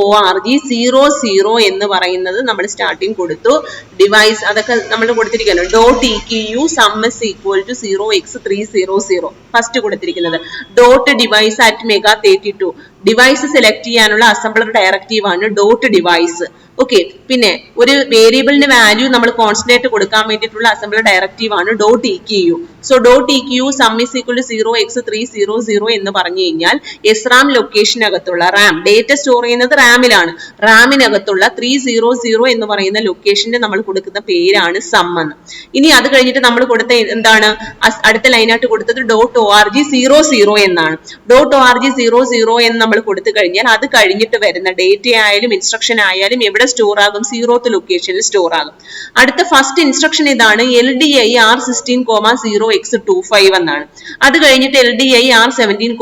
.org 00 എന്ന് പറയുന്നത് നമ്മൾ സ്റ്റാർട്ടിങ് കൊടുത്തു. ഡിവൈസ് അതൊക്കെ നമ്മൾ കൊടുത്തിരിക്കുന്നു. .equ sum is equal to 0x300 first കൊടുത്തിരിക്കുന്നത്. .device at mega32 device select ചെയ്യാനുള്ള അസംബ്ലർ ഡയറക്റ്റീവ് ആണ് .device. ഓക്കെ, പിന്നെ ഒരു വേരിയബിളിന്റെ വാല്യൂ നമ്മൾ കോൺസ്റ്റന്റ് ആയിട്ട് കൊടുക്കാൻ വേണ്ടിയിട്ടുള്ള അസംബ്ലർ ഡയറക്റ്റീവ് ആണ് .equ. So .equ sum is equal to 0x300 എന്ന് പറഞ്ഞു കഴിഞ്ഞാൽ SRAM ലൊക്കേഷനകത്തുള്ള റാം ഡേറ്റ സ്റ്റോർ ചെയ്യുന്നത് റാമിലാണ്. റാമിനകത്തുള്ള 300 എന്ന് പറയുന്ന ലൊക്കേഷന് നമ്മൾ കൊടുക്കുന്ന പേരാണ് സം എന്ന്. ഇനി അത് കഴിഞ്ഞിട്ട് നമ്മൾ കൊടുത്ത എന്താണ്, അടുത്ത ലൈനായിട്ട് കൊടുത്തത് .org 00 എന്നാണ്. .org 00 എന്ന് നമ്മൾ കൊടുത്തു കഴിഞ്ഞാൽ അത് കഴിഞ്ഞിട്ട് വരുന്ന ഡേറ്റ ആയാലും ഇൻസ്ട്രക്ഷൻ ആയാലും എവിടെ സ്റ്റോർ ആകും, 0th ലൊക്കേഷനിൽ സ്റ്റോർ ആകും. അടുത്ത ഫസ്റ്റ് ഇൻസ്ട്രക്ഷൻ ഇതാണ്, LDI R16, 0x25 എന്നാണ്. അത് കഴിഞ്ഞിട്ട് LDI R17,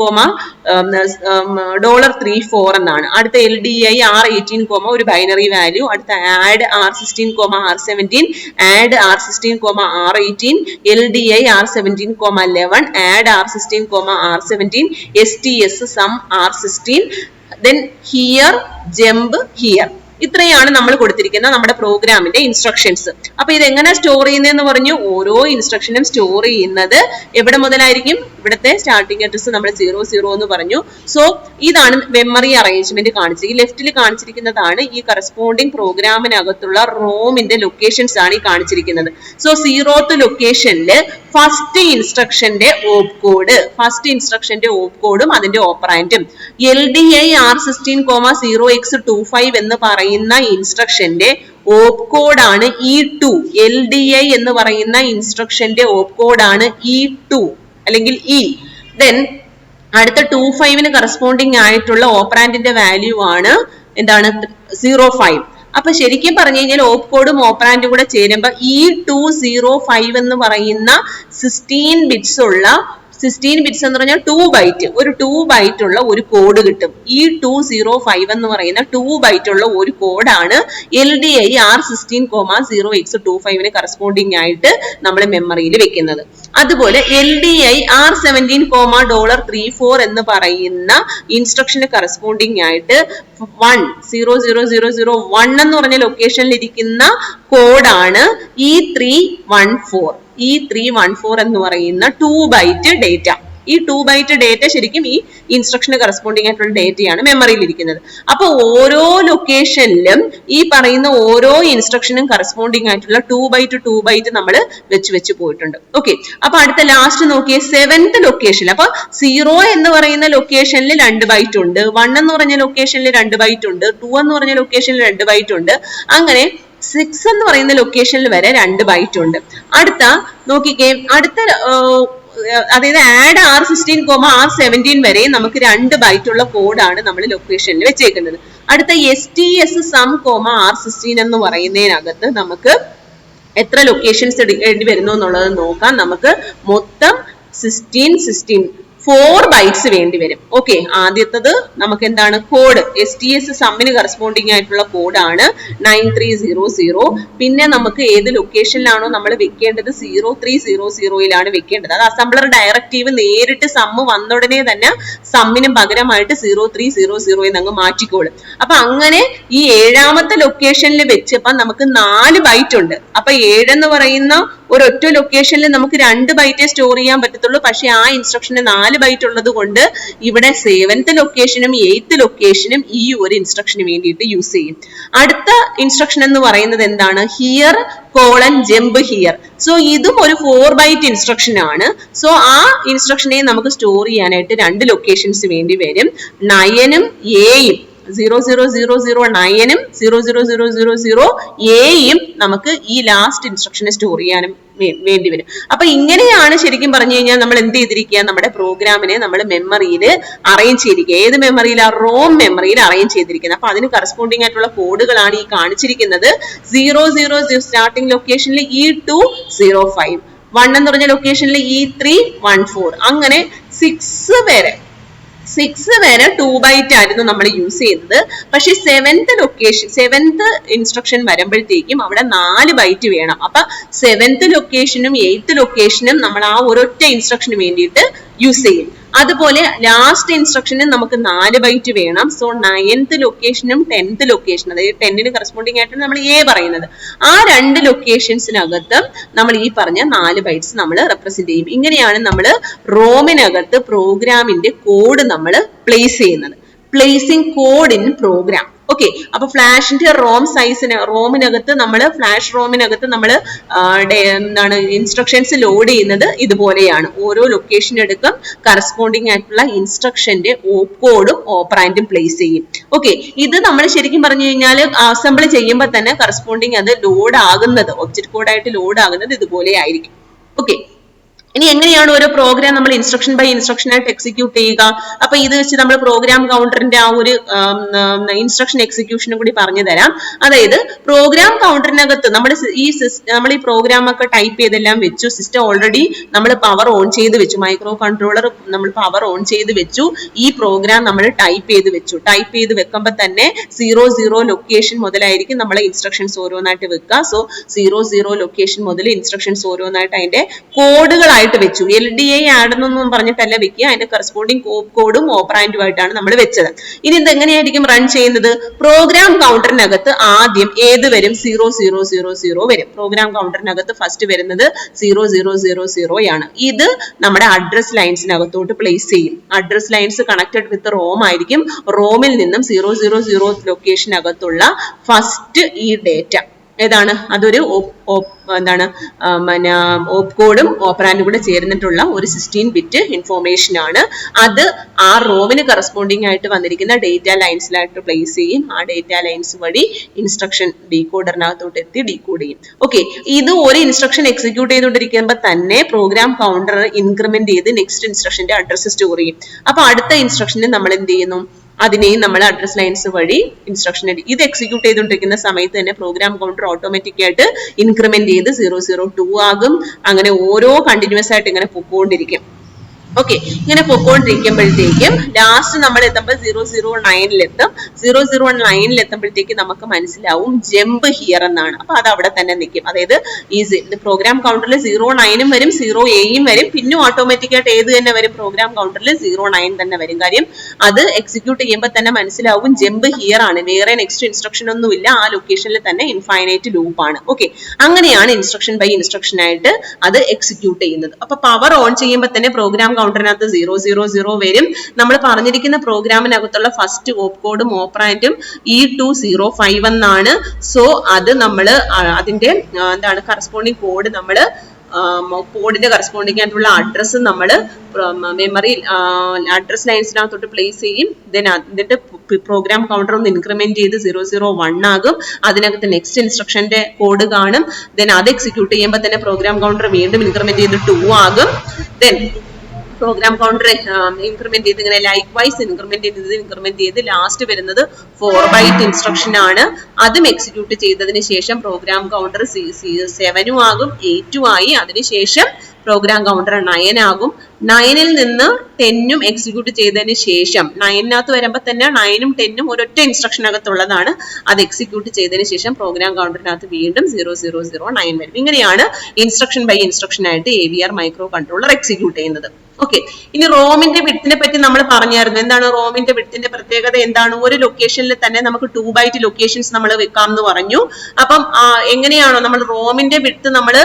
$34 എന്നാണ്. അടുത്ത LDI R18, ഒരു ബൈനറി വാല്യൂ. അടുത്ത add R16, R17, add R16, R18, LDI R17, 11, add R16, R17, STS sum R16, then here jump here. ഇത്രയാണ് നമ്മൾ കൊടുത്തിരിക്കുന്ന നമ്മുടെ പ്രോഗ്രാമിന്റെ ഇൻസ്ട്രക്ഷൻസ്. അപ്പൊ ഇത് എങ്ങനെ സ്റ്റോർ ചെയ്യുന്നതെന്ന് പറഞ്ഞു. ഓരോ ഇൻസ്ട്രക്ഷനും സ്റ്റോർ ചെയ്യുന്നത് എവിടെ മുതലായിരിക്കും, ഇവിടുത്തെ സ്റ്റാർട്ടിംഗ് അഡ്രസ് നമ്മൾ 00 എന്ന് പറഞ്ഞു. സോ ഇതാണ് മെമ്മറി അറേഞ്ച്മെന്റ് കാണിച്ചത്. ഈ ലെഫ്റ്റിൽ കാണിച്ചിരിക്കുന്നതാണ് ഈ കറസ്പോണ്ടിങ് പ്രോഗ്രാമിനകത്തുള്ള റോമിന്റെ ലൊക്കേഷൻസ് ആണ് ഈ കാണിച്ചിരിക്കുന്നത്. സോ 0th ലൊക്കേഷനില് ഫസ്റ്റ് ഇൻസ്ട്രക്ഷന്റെ ഓപ്പ് കോഡും അതിന്റെ ഓപ്പറാൻഡും LDI R16, 0x25 എന്ന് പറയുന്ന ഇൻസ്ട്രക്ഷന്റെ ഓപ്പ് കോഡാണ് E2. LDI എന്ന് പറയുന്ന ഇൻസ്ട്രക്ഷന്റെ ഓപ്പ് കോഡാണ് E2 അല്ലെങ്കിൽ E. ദെൻ അടുത്ത 25 കറസ്പോണ്ടിങ് ആയിട്ടുള്ള ഓപ്പറാൻഡിന്റെ വാല്യൂ ആണ് എന്താണ് 05. അപ്പൊ ശരിക്കും പറഞ്ഞു കഴിഞ്ഞാൽ ഓപ്പ് കോഡും ഓപ്പറാൻഡും കൂടെ ചേരുമ്പോ E205 എന്ന് പറയുന്ന 16 ബിറ്റ്സ് ഉള്ള 16 ബിറ്റ്സ് എന്ന് പറഞ്ഞാൽ 2 ബൈറ്റ്, ഒരു 2 ബൈറ്റ് ഉള്ള ഒരു കോഡ് കിട്ടും. ഈ 205 എന്ന് പറയുന്ന 2 ബൈറ്റ് ഉള്ള ഒരു കോഡാണ് LDI R16, 0x25 കറസ്പോണ്ടിങ് ആയിട്ട് നമ്മൾ മെമ്മറിയിൽ വെക്കുന്നത്. അതുപോലെ LDI R17, $34 എന്ന് പറയുന്ന ഇൻസ്ട്രക്ഷന് കറസ്പോണ്ടിങ് ആയിട്ട് 1 എന്ന് പറഞ്ഞ ലൊക്കേഷനിൽ ഇരിക്കുന്ന കോഡാണ് E314 എന്ന് പറയുന്ന 2 ബൈറ്റ് ഡേറ്റ. ഈ 2 ബൈറ്റ് ഡേറ്റ ശരിക്കും ഈ ഇൻസ്ട്രക്ഷന് കറസ്പോണ്ടിങ് ആയിട്ടുള്ള ഡേറ്റയാണ് മെമ്മറിയിൽ ഇരിക്കുന്നത്. അപ്പൊ ഓരോ ലൊക്കേഷനിലും ഈ പറയുന്ന ഓരോ ഇൻസ്ട്രക്ഷനും കറസ്പോണ്ടിങ് ആയിട്ടുള്ള 2 ബൈറ്റ് നമ്മൾ വെച്ച് പോയിട്ടുണ്ട്. ഓക്കെ, അപ്പൊ അടുത്ത ലാസ്റ്റ് നോക്കിയേ 7th ലൊക്കേഷൻ. അപ്പൊ 0 എന്ന് പറയുന്ന ലൊക്കേഷനിൽ 2 ബൈറ്റ് ഉണ്ട്, 1 എന്ന് പറഞ്ഞ ലൊക്കേഷനിൽ 2 ബൈറ്റ് ഉണ്ട്, 2 എന്ന് പറഞ്ഞ ലൊക്കേഷനിൽ 2 ബൈറ്റ് ഉണ്ട്, അങ്ങനെ 6 എന്ന് പറയുന്ന ലൊക്കേഷനിൽ വരെ 2 ബൈറ്റ് ഉണ്ട്. അടുത്ത നോക്കിക്കേ, അടുത്ത അതായത് ആഡ് R16, R17 വരെ നമുക്ക് 2 ബൈറ്റ് ഉള്ള കോഡാണ് നമ്മൾ ലൊക്കേഷനിൽ വെച്ചേക്കുന്നത്. അടുത്ത STS sum, R16 എന്ന് പറയുന്നതിനകത്ത് നമുക്ക് എത്ര ലൊക്കേഷൻസ് എടുക്കേണ്ടി വരുന്നു എന്നുള്ളത് നോക്കാം. നമുക്ക് മൊത്തം 16 4 ബൈറ്റ്സ് വേണ്ടി വരും. ഓക്കെ, ആദ്യത്തത് നമുക്ക് എന്താണ് കോഡ് STS സമ്മിന് കറസ്പോണ്ടിങ് ആയിട്ടുള്ള കോഡാണ് 9300. പിന്നെ നമുക്ക് ഏത് ലൊക്കേഷനിലാണോ നമ്മൾ വെക്കേണ്ടത് 0300 വെക്കേണ്ടത്. അത് അസംബ്ലർ ഡയറക്റ്റീവ് നേരിട്ട് സമ്മ് വന്ന ഉടനെ തന്നെ സമ്മിന് പകരമായിട്ട് 0300 അങ്ങ് മാറ്റിക്കോളും. അപ്പൊ അങ്ങനെ ഈ 7ാമത്തെ ലൊക്കേഷനിൽ വെച്ചപ്പോ നമുക്ക് 4 ബൈറ്റ് ഉണ്ട്. അപ്പൊ 7 എന്ന് പറയുന്ന ഒരൊറ്റ ലൊക്കേഷനിൽ നമുക്ക് 2 ബൈറ്റേ സ്റ്റോർ ചെയ്യാൻ പറ്റത്തുള്ളൂ. പക്ഷെ ആ ഇൻസ്ട്രക്ഷന് 4 ബൈറ്റ് ഉള്ളത് കൊണ്ട് ഇവിടെ 7th ലൊക്കേഷനും 8th ലൊക്കേഷനും ഈ ഒരു ഇൻസ്ട്രക്ഷന് വേണ്ടിയിട്ട് യൂസ് ചെയ്യും. അടുത്ത ഇൻസ്ട്രക്ഷൻ എന്ന് പറയുന്നത് എന്താണ്? Here colon jump here. So ഇതും ഒരു 4 ബൈറ്റ് ഇൻസ്ട്രക്ഷൻ ആണ്. സോ ആ ഇൻസ്ട്രക്ഷനെ നമുക്ക് സ്റ്റോർ ചെയ്യാനായിട്ട് 2 ലൊക്കേഷൻസ് വേണ്ടി വരും. 9 ഉം 8 00009 00000 എയും നമുക്ക് ഈ ലാസ്റ്റ് ഇൻസ്ട്രക്ഷനെ സ്റ്റോർ ചെയ്യാനും വേണ്ടി വരും. അപ്പൊ ഇങ്ങനെയാണ് ശരിക്കും പറഞ്ഞു കഴിഞ്ഞാൽ നമ്മൾ എന്ത് ചെയ്തിരിക്കുക, നമ്മുടെ പ്രോഗ്രാമിനെ നമ്മൾ മെമ്മറിയിൽ അറേഞ്ച് ചെയ്തിരിക്കുക. ഏത് മെമ്മറിയിൽ? റോം മെമ്മറിയിൽ അറേഞ്ച് ചെയ്തിരിക്കുന്നത്. അപ്പൊ അതിന് കറസ്പോണ്ടിങ് ആയിട്ടുള്ള കോഡുകളാണ് ഈ കാണിച്ചിരിക്കുന്നത്. 000 സ്റ്റാർട്ടിംഗ് ലൊക്കേഷനിൽ E205, 1 എന്ന് പറഞ്ഞ ലൊക്കേഷനിൽ E314, അങ്ങനെ 6 വരെ 2 ബൈറ്റ് ആയിരുന്നു നമ്മൾ യൂസ് ചെയ്തത്. പക്ഷെ 7th ഇൻസ്ട്രക്ഷൻ വരുമ്പോഴത്തേക്കും അവിടെ 4 ബൈറ്റ് വേണം. അപ്പൊ 7th ലൊക്കേഷനും 8th ലൊക്കേഷനും നമ്മൾ ആ ഒരൊറ്റ ഇൻസ്ട്രക്ഷന് വേണ്ടിയിട്ട് യൂസ് ചെയ്യും. അതുപോലെ ലാസ്റ്റ് ഇൻസ്ട്രക്ഷന് നമുക്ക് 4 ബൈറ്റ് വേണം. സോ 9th ലൊക്കേഷനും 10th ലൊക്കേഷൻ, അതായത് 10ന് കറസ്പോണ്ടിങ് ആയിട്ട് നമ്മൾ എ പറയുന്നത്, ആ 2 ലൊക്കേഷൻസിനകത്ത് നമ്മൾ ഈ പറഞ്ഞ 4 ബൈറ്റ്സ് നമ്മൾ റെപ്രസെന്റ് ചെയ്യും. ഇങ്ങനെയാണ് നമ്മൾ റോമിനകത്ത് പ്രോഗ്രാമിന്റെ കോഡ് നമ്മൾ പ്ലേസ് ചെയ്യുന്നത്. Placing code in program. Okay, അപ്പൊ ഫ്ലാഷിന്റെ റോമിനകത്ത് നമ്മൾ എന്താണ് ഇൻസ്ട്രക്ഷൻസ് ലോഡ് ചെയ്യുന്നത് ഇതുപോലെയാണ്. ഓരോ ലൊക്കേഷൻ എടുക്കും, കറസ്പോണ്ടിങ് ആയിട്ടുള്ള ഇൻസ്ട്രക്ഷന്റെ കോഡും ഓപ്പറാൻഡും പ്ലേസ് ചെയ്യും. ഓക്കെ, ഇത് നമ്മൾ ശരിക്കും പറഞ്ഞു കഴിഞ്ഞാൽ അസംബിൾ ചെയ്യുമ്പോൾ തന്നെ കറസ്പോണ്ടിങ് അത് ലോഡ് ആകുന്നത്, ഒബ്ജക്ട് കോഡായിട്ട് ലോഡ് ആകുന്നത് ഇതുപോലെ ആയിരിക്കും. ഓക്കെ, ഇനി എങ്ങനെയാണ് ഓരോ പ്രോഗ്രാം നമ്മൾ ഇൻസ്ട്രക്ഷൻ ബൈ ഇൻസ്ട്രക്ഷൻ ആയിട്ട് എക്സിക്യൂട്ട് ചെയ്യുക? അപ്പൊ ഇത് വെച്ച് നമ്മൾ പ്രോഗ്രാം കൗണ്ടറിന്റെ ആ ഒരു ഇൻസ്ട്രക്ഷൻ എക്സിക്യൂഷനും കൂടി പറഞ്ഞു തരാം. അതായത് പ്രോഗ്രാം കൗണ്ടറിനകത്ത് നമ്മൾ ഈ പ്രോഗ്രാം ഒക്കെ ടൈപ്പ് ചെയ്തെല്ലാം വെച്ചു. സിസ്റ്റം ഓൾറെഡി നമ്മൾ പവർ ഓൺ ചെയ്ത് വെച്ചു, മൈക്രോ കൺട്രോളർ നമ്മൾ പവർ ഓൺ ചെയ്ത് വെച്ചു. ഈ പ്രോഗ്രാം നമ്മൾ ടൈപ്പ് ചെയ്ത് വെച്ചു. ടൈപ്പ് ചെയ്ത് വെക്കുമ്പോൾ തന്നെ 00 ലൊക്കേഷൻ മുതലായിരിക്കും നമ്മളെ ഇൻസ്ട്രക്ഷൻസ് ഓരോന്നായിട്ട് വെക്കുക. സോ 00 ലൊക്കേഷൻ മുതൽ ഇൻസ്ട്രക്ഷൻസ് ഓരോന്നായിട്ട് അതിന്റെ കോഡുകളായിട്ട് വെച്ചു. LDA ആഡ് എന്നൊന്നും പറഞ്ഞിട്ടല്ല വെക്കുക, അതിന്റെ കറസ്പോണ്ടിങ് കോഡും ഓപ്പറാൻഡുമായിട്ടാണ് നമ്മൾ വെച്ചത്. ഇനി ഇത് എങ്ങനെയായിരിക്കും റൺ ചെയ്യുന്നത്? പ്രോഗ്രാം കൗണ്ടറിനകത്ത് ആദ്യം ഏത് വരും? 0000 വരും. പ്രോഗ്രാം കൗണ്ടറിനകത്ത് ഫസ്റ്റ് വരുന്നത് 0000 ആണ്. ഇത് നമ്മുടെ അഡ്രസ് ലൈൻസിനകത്തോട്ട് പ്ലേസ് ചെയ്യും. Address lines connected with ROM ആയിരിക്കും. റോമിൽ നിന്നും 000 ലൊക്കേഷനകത്തുള്ള ഫസ്റ്റ് ഈ ഡേറ്റ ഏതാണ്? അതൊരു എന്താണ് ഓപ്പ് കോഡും ഓപ്പറാൻഡും കൂടെ ചേർന്നിട്ടുള്ള ഒരു 16 ബിറ്റ് ഇൻഫോർമേഷൻ ആണ്. അത് ആ റോമിന് കറസ്പോണ്ടിങ് ആയിട്ട് വന്നിരിക്കുന്ന ഡേറ്റ ലൈൻസിലായിട്ട് പ്ലേസ് ചെയ്യും. ആ ഡേറ്റ ലൈൻസ് വഴി ഇൻസ്ട്രക്ഷൻ ഡീകോഡറിനകത്തോട്ട് എത്തി ഡീകോഡ് ചെയ്യും. ഓക്കെ, ഇത് ഒരു ഇൻസ്ട്രക്ഷൻ എക്സിക്യൂട്ട് ചെയ്തുകൊണ്ടിരിക്കുമ്പോൾ തന്നെ പ്രോഗ്രാം കൗണ്ടർ ഇൻക്രിമെന്റ് ചെയ്ത് നെക്സ്റ്റ് ഇൻസ്ട്രക്ഷന്റെ അഡ്രസ് സ്റ്റോർ ചെയ്യും. അപ്പൊ അടുത്ത ഇൻസ്ട്രക്ഷന് നമ്മൾ എന്ത് ചെയ്യുന്നു? അതിനെയും നമ്മൾ അഡ്രസ് ലൈൻസ് വഴി ഇൻസ്ട്രക്ഷൻ ഇത് എക്സിക്യൂട്ട് ചെയ്തുകൊണ്ടിരിക്കുന്ന സമയത്ത് തന്നെ പ്രോഗ്രാം കൗണ്ടർ ഓട്ടോമാറ്റിക് ആയിട്ട് ഇൻക്രിമെന്റ് ചെയ്ത് 002 ആകും. അങ്ങനെ ഓരോ കണ്ടിന്യൂസ് ആയിട്ട് ഇങ്ങനെ പൊക്കോണ്ടിരിക്കും. ഓക്കെ, ഇങ്ങനെ പൊക്കോണ്ടിരിക്കുമ്പോഴത്തേക്കും ലാസ്റ്റ് നമ്മൾ എത്തുമ്പോൾ 009 എത്തുമ്പോഴത്തേക്ക് നമുക്ക് മനസ്സിലാവും ജമ്പ് ഹിയർ എന്നാണ്. അപ്പൊ അത് അവിടെ തന്നെ നിൽക്കും. അതായത് ഈ പ്രോഗ്രാം കൗണ്ടറിൽ 09 വരും, 0A വരും, പിന്നെ ഓട്ടോമാറ്റിക് ആയിട്ട് ഏത് തന്നെ വരും? പ്രോഗ്രാം കൗണ്ടറിൽ 09 തന്നെ വരും. കാര്യം അത് എക്സിക്യൂട്ട് ചെയ്യുമ്പോൾ തന്നെ മനസ്സിലാവും ജമ്പ് ഹിയർ ആണ്, വേറെ നെക്സ്റ്റ് ഇൻസ്ട്രക്ഷൻ ഒന്നും ഇല്ല, ആ ലൊക്കേഷനിൽ തന്നെ ഇൻഫൈനൈറ്റ് ലൂപ്പ് ആണ്. ഓക്കെ, അങ്ങനെയാണ് ഇൻസ്ട്രക്ഷൻ ബൈ ഇൻസ്ട്രക്ഷൻ ആയിട്ട് അത് എക്സിക്യൂട്ട് ചെയ്യുന്നത്. അപ്പൊ പവർ ഓൺ ചെയ്യുമ്പോൾ തന്നെ പ്രോഗ്രാം കൗണ്ടറിനകത്ത് 000 വരും. നമ്മൾ പറഞ്ഞിരിക്കുന്ന പ്രോഗ്രാമിനകത്തുള്ള ഫസ്റ്റ് ഓപ്പ് കോഡും ഓപ്പറാൻഡും E205 എന്നാണ്. സോ അത് നമ്മൾ അതിന്റെ എന്താണ് കറസ്പോണ്ടിങ് കോഡ് നമ്മൾ കോഡിന്റെ കറസ്പോണ്ടിങ് ആയിട്ടുള്ള അഡ്രസ്സ് നമ്മൾ മെമ്മറി അഡ്രസ് ലൈൻസിനകത്തോട്ട് പ്ലേസ് ചെയ്യും. എന്നിട്ട് പ്രോഗ്രാം കൗണ്ടർ ഒന്ന് ഇൻക്രിമെന്റ് ചെയ്ത് 001 ആകും. അതിനകത്ത് നെക്സ്റ്റ് ഇൻസ്ട്രക്ഷന്റെ കോഡ് കാണും. ദെൻ അത് എക്സിക്യൂട്ട് ചെയ്യുമ്പോൾ തന്നെ പ്രോഗ്രാം കൗണ്ടർ വീണ്ടും ഇൻക്രിമെന്റ് ചെയ്ത് 2 ആകും. ദെൻ പ്രോഗ്രാം കൗണ്ടർ ഇൻക്രിമെന്റ് ചെയ്ത് ഇങ്ങനെ ലൈക്ക് വൈസ് ഇൻക്രിമെന്റ് ചെയ്ത് ലാസ്റ്റ് വരുന്നത് 4 ബൈറ്റ് ഇൻസ്ട്രക്ഷൻ ആണ്. അതും എക്സിക്യൂട്ട് ചെയ്തതിന് ശേഷം പ്രോഗ്രാം കൗണ്ടർ 7 ആകും, 8 ആയി. അതിനുശേഷം പ്രോഗ്രാം കൗണ്ടർ 9 ആകും. 9ൽ നിന്ന് 10ഉം എക്സിക്യൂട്ട് ചെയ്തതിന് ശേഷം 9നകത്ത് വരുമ്പോൾ തന്നെ 9ഉം 10ഉം ഒരൊറ്റ ഇൻസ്ട്രക്ഷനകത്തുള്ളതാണ്. അത് എക്സിക്യൂട്ട് ചെയ്തതിന് ശേഷം പ്രോഗ്രാം കൗണ്ടറിനകത്ത് വീണ്ടും 0009 വരും. ഇങ്ങനെയാണ് ഇൻസ്ട്രക്ഷൻ ബൈ ഇൻസ്ട്രക്ഷൻ ആയിട്ട് AVR മൈക്രോ കൺട്രോളർ എക്സിക്യൂട്ട് ചെയ്യുന്നത്. ഓക്കെ, ഇനി റോമിന്റെ വിഡ്ത്തിനെ പറ്റി നമ്മൾ പറഞ്ഞായിരുന്നു. എന്താണ് റോമിന്റെ വിഡ്ത്തിന്റെ പ്രത്യേകത? എന്താണ്? ഒരു ലൊക്കേഷനിൽ തന്നെ നമുക്ക് 2 ബൈറ്റ് ലൊക്കേഷൻസ് നമ്മൾ വെക്കാം എന്ന് പറഞ്ഞു. അപ്പം എങ്ങനെയാണോ നമ്മൾ റോമിന്റെ വിഡ്ത്ത് നമ്മൾ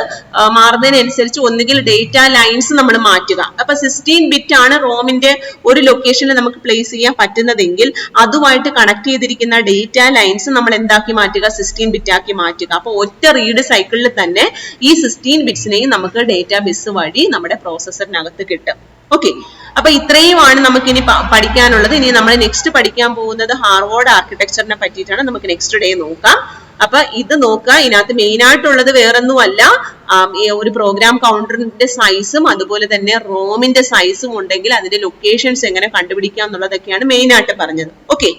മാറുന്നതിനനുസരിച്ച് ഒന്നുകിൽ ഡേറ്റ ലൈൻസ് നമ്മൾ മാറ്റുക. അപ്പൊ 16 ബിറ്റ് ആണ് റോമിന്റെ ഒരു ലൊക്കേഷനിൽ നമുക്ക് പ്ലേസ് ചെയ്യാൻ പറ്റുന്നതെങ്കിൽ അതുമായിട്ട് കണക്ട് ചെയ്തിരിക്കുന്ന ഡേറ്റ ലൈൻസ് നമ്മൾ എന്താക്കി മാറ്റുക? 16 ബിറ്റ് ആക്കി മാറ്റുക. അപ്പൊ ഒറ്റ റീഡ് സൈക്കിളിൽ തന്നെ ഈ 16 ബിറ്റ്സിനെയും നമുക്ക് ഡേറ്റാബേസ് വഴി നമ്മുടെ പ്രോസസറിനകത്ത് കിട്ടും. ഓക്കെ, അപ്പൊ ഇത്രയുമാണ് നമുക്ക് ഇനി പഠിക്കാനുള്ളത്. ഇനി നമ്മൾ നെക്സ്റ്റ് പഠിക്കാൻ പോകുന്നത് ഹാർവാർഡ് ആർക്കിടെക്ചറിനെ പറ്റിയിട്ടാണ്. നമുക്ക് നെക്സ്റ്റ് ഡേ നോക്കാം. അപ്പൊ ഇത് നോക്കുക, ഇതിനകത്ത് മെയിൻ ആയിട്ടുള്ളത് വേറൊന്നുമല്ല, ഒരു പ്രോഗ്രാം കൗണ്ടറിന്റെ സൈസും അതുപോലെ തന്നെ റോമിന്റെ സൈസും ഉണ്ടെങ്കിൽ അതിന്റെ ലൊക്കേഷൻസ് എങ്ങനെ കണ്ടുപിടിക്കാം എന്നുള്ളതൊക്കെയാണ് മെയിൻ ആയിട്ട് പറഞ്ഞത്. ഓക്കെ.